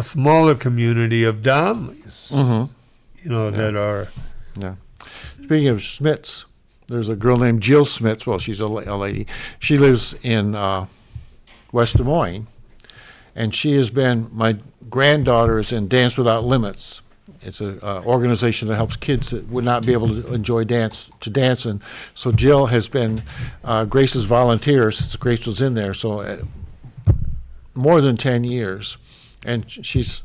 smaller community of Donnellys, that are. Yeah. Speaking of Schmitz, there's a girl named Jill Schmitz. Well, she's a lady. She lives in West Des Moines, and she has been, my granddaughter is in Dance Without Limits. It's an organization that helps kids that would not be able to enjoy dance. And so Jill has been Grace's volunteer since Grace was in there. So more than 10 years. And she's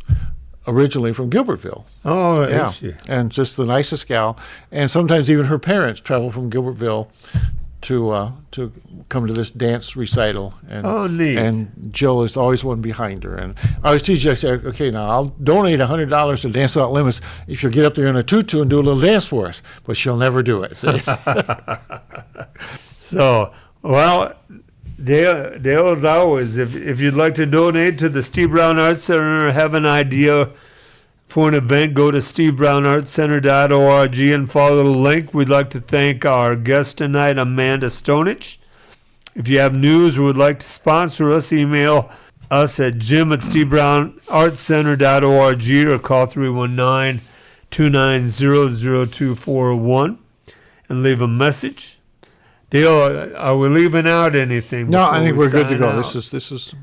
originally from Gilbertville. Oh, Yeah, is she? and just the nicest gal. And sometimes even her parents travel from Gilbertville to come to this dance recital. And, Oh, neat. And Jill is always one behind her. And I always teach her, I say, okay, now I'll donate $100 to Dance Without Limits if you'll get up there in a tutu and do a little dance for us. But she'll never do it. See? So, well, Dale, as always, if you'd like to donate to the Steve Brown Arts Center or have an idea for an event, go to stevebrownartscenter.org and follow the link. We'd like to thank our guest tonight, Amanda Stoinich. If you have news or would like to sponsor us, email us at jim@stevebrownartscenter.org or call 319-290-0241 and leave a message. Dale, are we leaving out anything? No, I think before we we're good to sign go. out? This is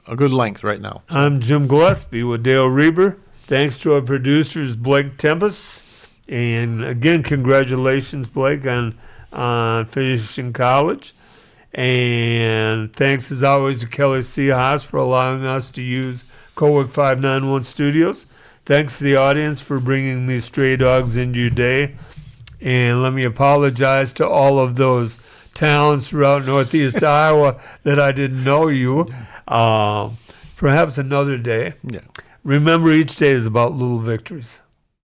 a good length right now. I'm Jim Gillespie with Dale Rueber. Thanks to our producers, Blake Tempus. And again, congratulations, Blake, on finishing college. And thanks, as always, to Kelly C. Haas for allowing us to use Cowork 591 Studios. Thanks to the audience for bringing these stray dogs into your day. And let me apologize to all of those towns throughout Northeast Iowa that I didn't know you. Perhaps another day. Yeah. Remember, each day is about little victories.